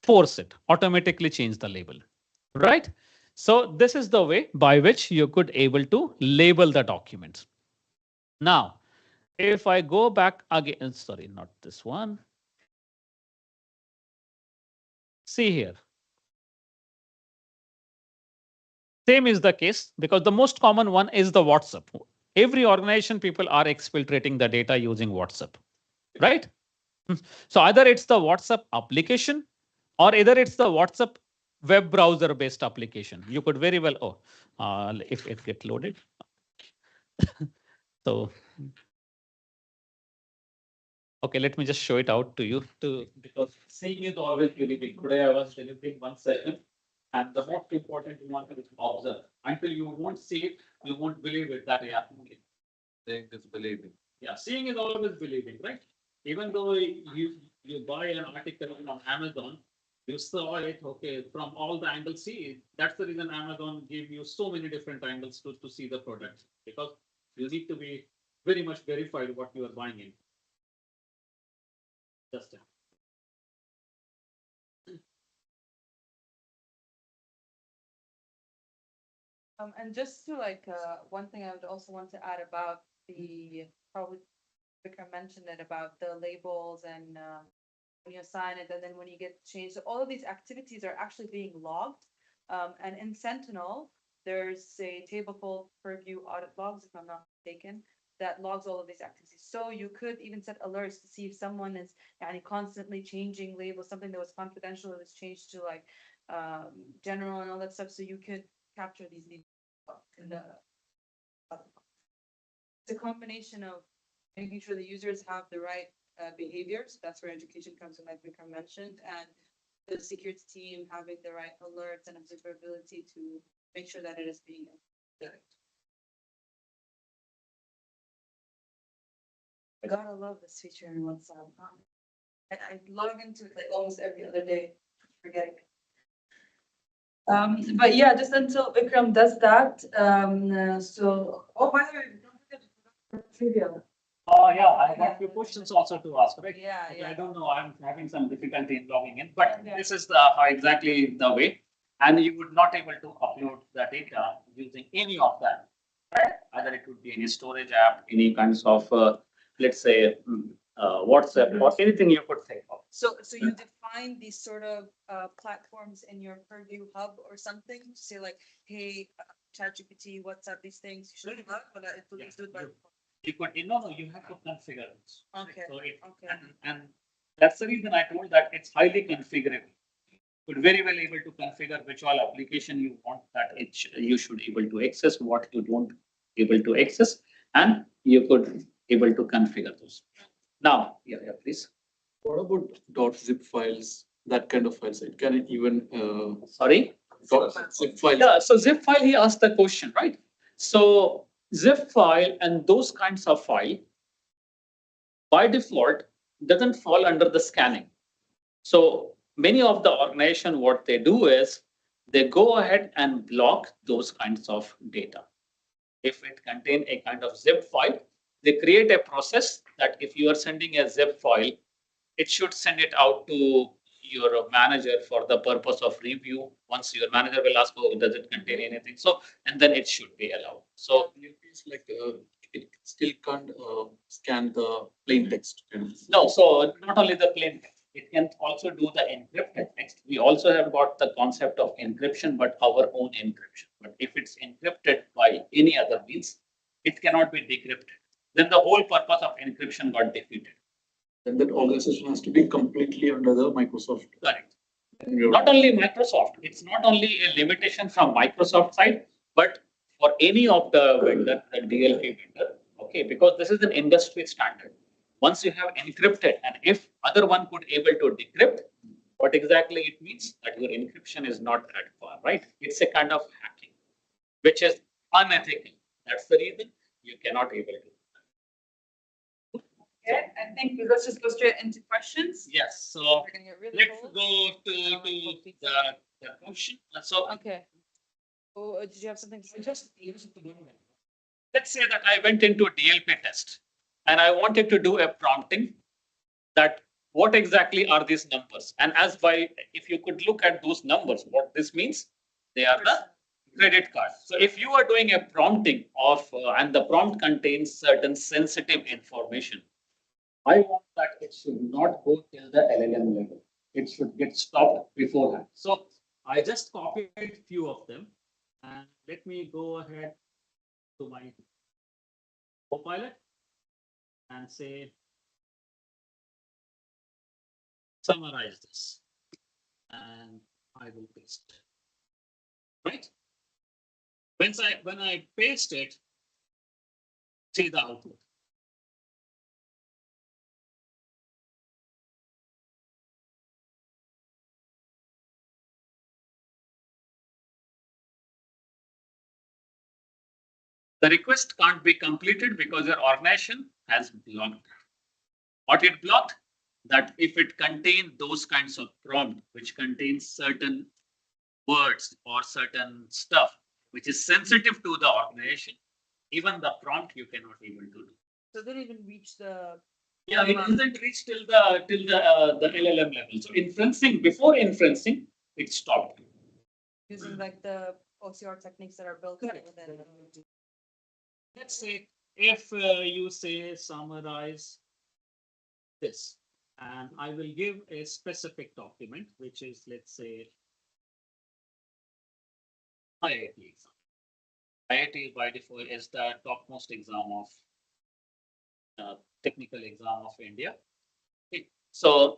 Force it, automatically change the label, right? So this is the way by which you could able to label the documents. Now, if I go back again, sorry, not this one. See here. Same is the case because the most common one is the WhatsApp. Every organization, people are exfiltrating the data using WhatsApp, right? So either it's the WhatsApp application or either it's the WhatsApp web browser based application. You could very well, if it get loaded. So, okay, let me just show it out to you because seeing is always believing. Today I was delivering 1 second. And the most important one is observe. Until you won't see it, you won't believe it that yeah. Seeing is believing. Yeah, seeing is always believing, right? Even though you buy an article on Amazon, You saw it, okay, from all the angles. See, that's the reason Amazon gave you so many different angles to see the product, because you need to be very much verified what you are buying in. Just And just to like, one thing I would also want to add about the, probably Vikram mentioned it about the labels and when you assign it and then when you get changed. So all of these activities are actually being logged. And in Sentinel, there's a table called Purview audit logs, if I'm not mistaken, that logs all of these activities. So you could even set alerts to see if someone is constantly changing labels, something that was confidential that was changed to like general and all that stuff. So you could capture these leads in the. It's a combination of making sure the users have the right behaviors. That's where education comes in, like Vikram mentioned, and the security team having the right alerts and observability to make sure that it is being done. I gotta love this feature in WhatsApp. I log into it like almost every other day, forgetting. But yeah, just until Vikram does that. So, oh, by the way, don't forget to trivia. Oh, yeah, I have few questions also to ask, right? Yeah, Okay, yeah. I don't know, I'm having some difficulty in logging in, but Okay. this is the how exactly the way. And you would not able to upload the data using any of that, right? Either it would be any storage app, any kinds of, let's say, WhatsApp or anything you could think of. So you define these sort of platforms in your Purview hub or something, say like, hey, ChatGPT, WhatsApp, these things, you should have, but it will do it by. You could, no, you have to configure it. Okay, So it, okay. and that's the reason I told that it's highly configurable. You could very well able to configure which all application you want that you should able to access, what you don't able to access, and you could able to configure those. Now, yeah, please. What about .zip files, that kind of files? It can even Sorry? .zip files. Yeah, so zip file, he asked the question, right? So zip file and those kinds of file by default doesn't fall under the scanning. So many of the organization, what they do is they go ahead and block those kinds of data. If it contain a kind of zip file, they create a process that if you are sending a zip file, it should send it out to your manager for the purpose of review. Once your manager will ask, oh, does it contain anything? So, and then it should be allowed. So it's like it still can't scan the plain text. no, so not only the plain text, it can also do the encrypted text. We also have got the concept of encryption, but our own encryption. But if it's encrypted by any other means, it cannot be decrypted. Then the whole purpose of encryption got defeated. Then that organization has to be completely under the Microsoft. Correct. Not only Microsoft, it's not only a limitation from Microsoft side, but for any of the vendor, the DLP vendor, okay, because this is an industry standard. Once you have encrypted, and if other one could able to decrypt, what exactly it means that your encryption is not that far, right? It's a kind of hacking, which is unethical. That's the reason you cannot able to. Okay, I think let's just go straight into questions. Yes, so We're gonna get really let's cold. go to the question. So Okay. Oh, did you have something? just let's say that I went into a DLP test and I wanted to do a prompting that what exactly are these numbers? And as by, if you could look at those numbers, what this means, they are the credit card. So if you are doing a prompting of, and the prompt contains certain sensitive information, I want that it should not go till the LLM level. It should get stopped beforehand. So I just copied few of them and let me go ahead to my Copilot and say, summarize this, and I will paste it. Right? When I paste it, see the output. The request can't be completed because your organization has blocked it. What it blocked? that if it contains those kinds of prompt, which contains certain words or certain stuff, which is sensitive to the organization, even the prompt you cannot able to do. So they didn't even reach the. Yeah, it doesn't reach till the LLM level. So inferencing, before inferencing, it stopped. Using like the OCR techniques that are built in. Let's say if you say summarize this, and I will give a specific document, which is, let's say, IIT exam. IIT by default is the topmost exam of technical exam of India. Okay. So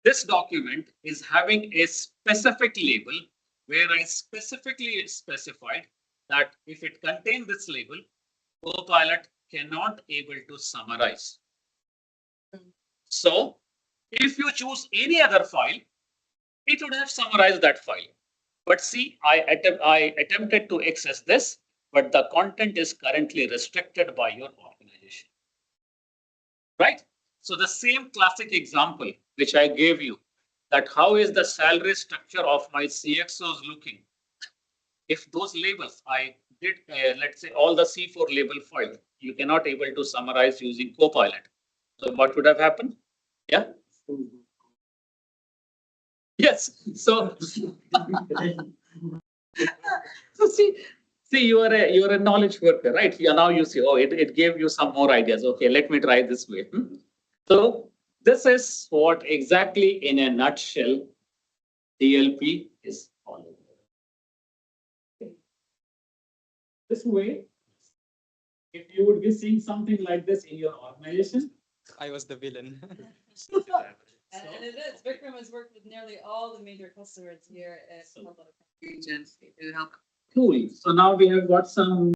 this document is having a specific label where I specifically specified that if it contains this label, Copilot cannot able to summarize. So if you choose any other file, it would have summarized that file. But see, I attempted to access this, but the content is currently restricted by your organization. Right? So the same classic example which I gave you, that how is the salary structure of my CXOs looking? If those labels I did, let's say all the C4 label file, you cannot able to summarize using Copilot. So what would have happened? Yeah. Yes. So, so see, you are a knowledge worker, right? Yeah, now you see, oh, it gave you some more ideas. Okay, let me try this way. So this is what exactly in a nutshell DLP is all about. This way, if you would be seeing something like this in your organization, I was the villain. And it is. Vikram has worked with nearly all the major customers here at regions to help. cool. So now we have got some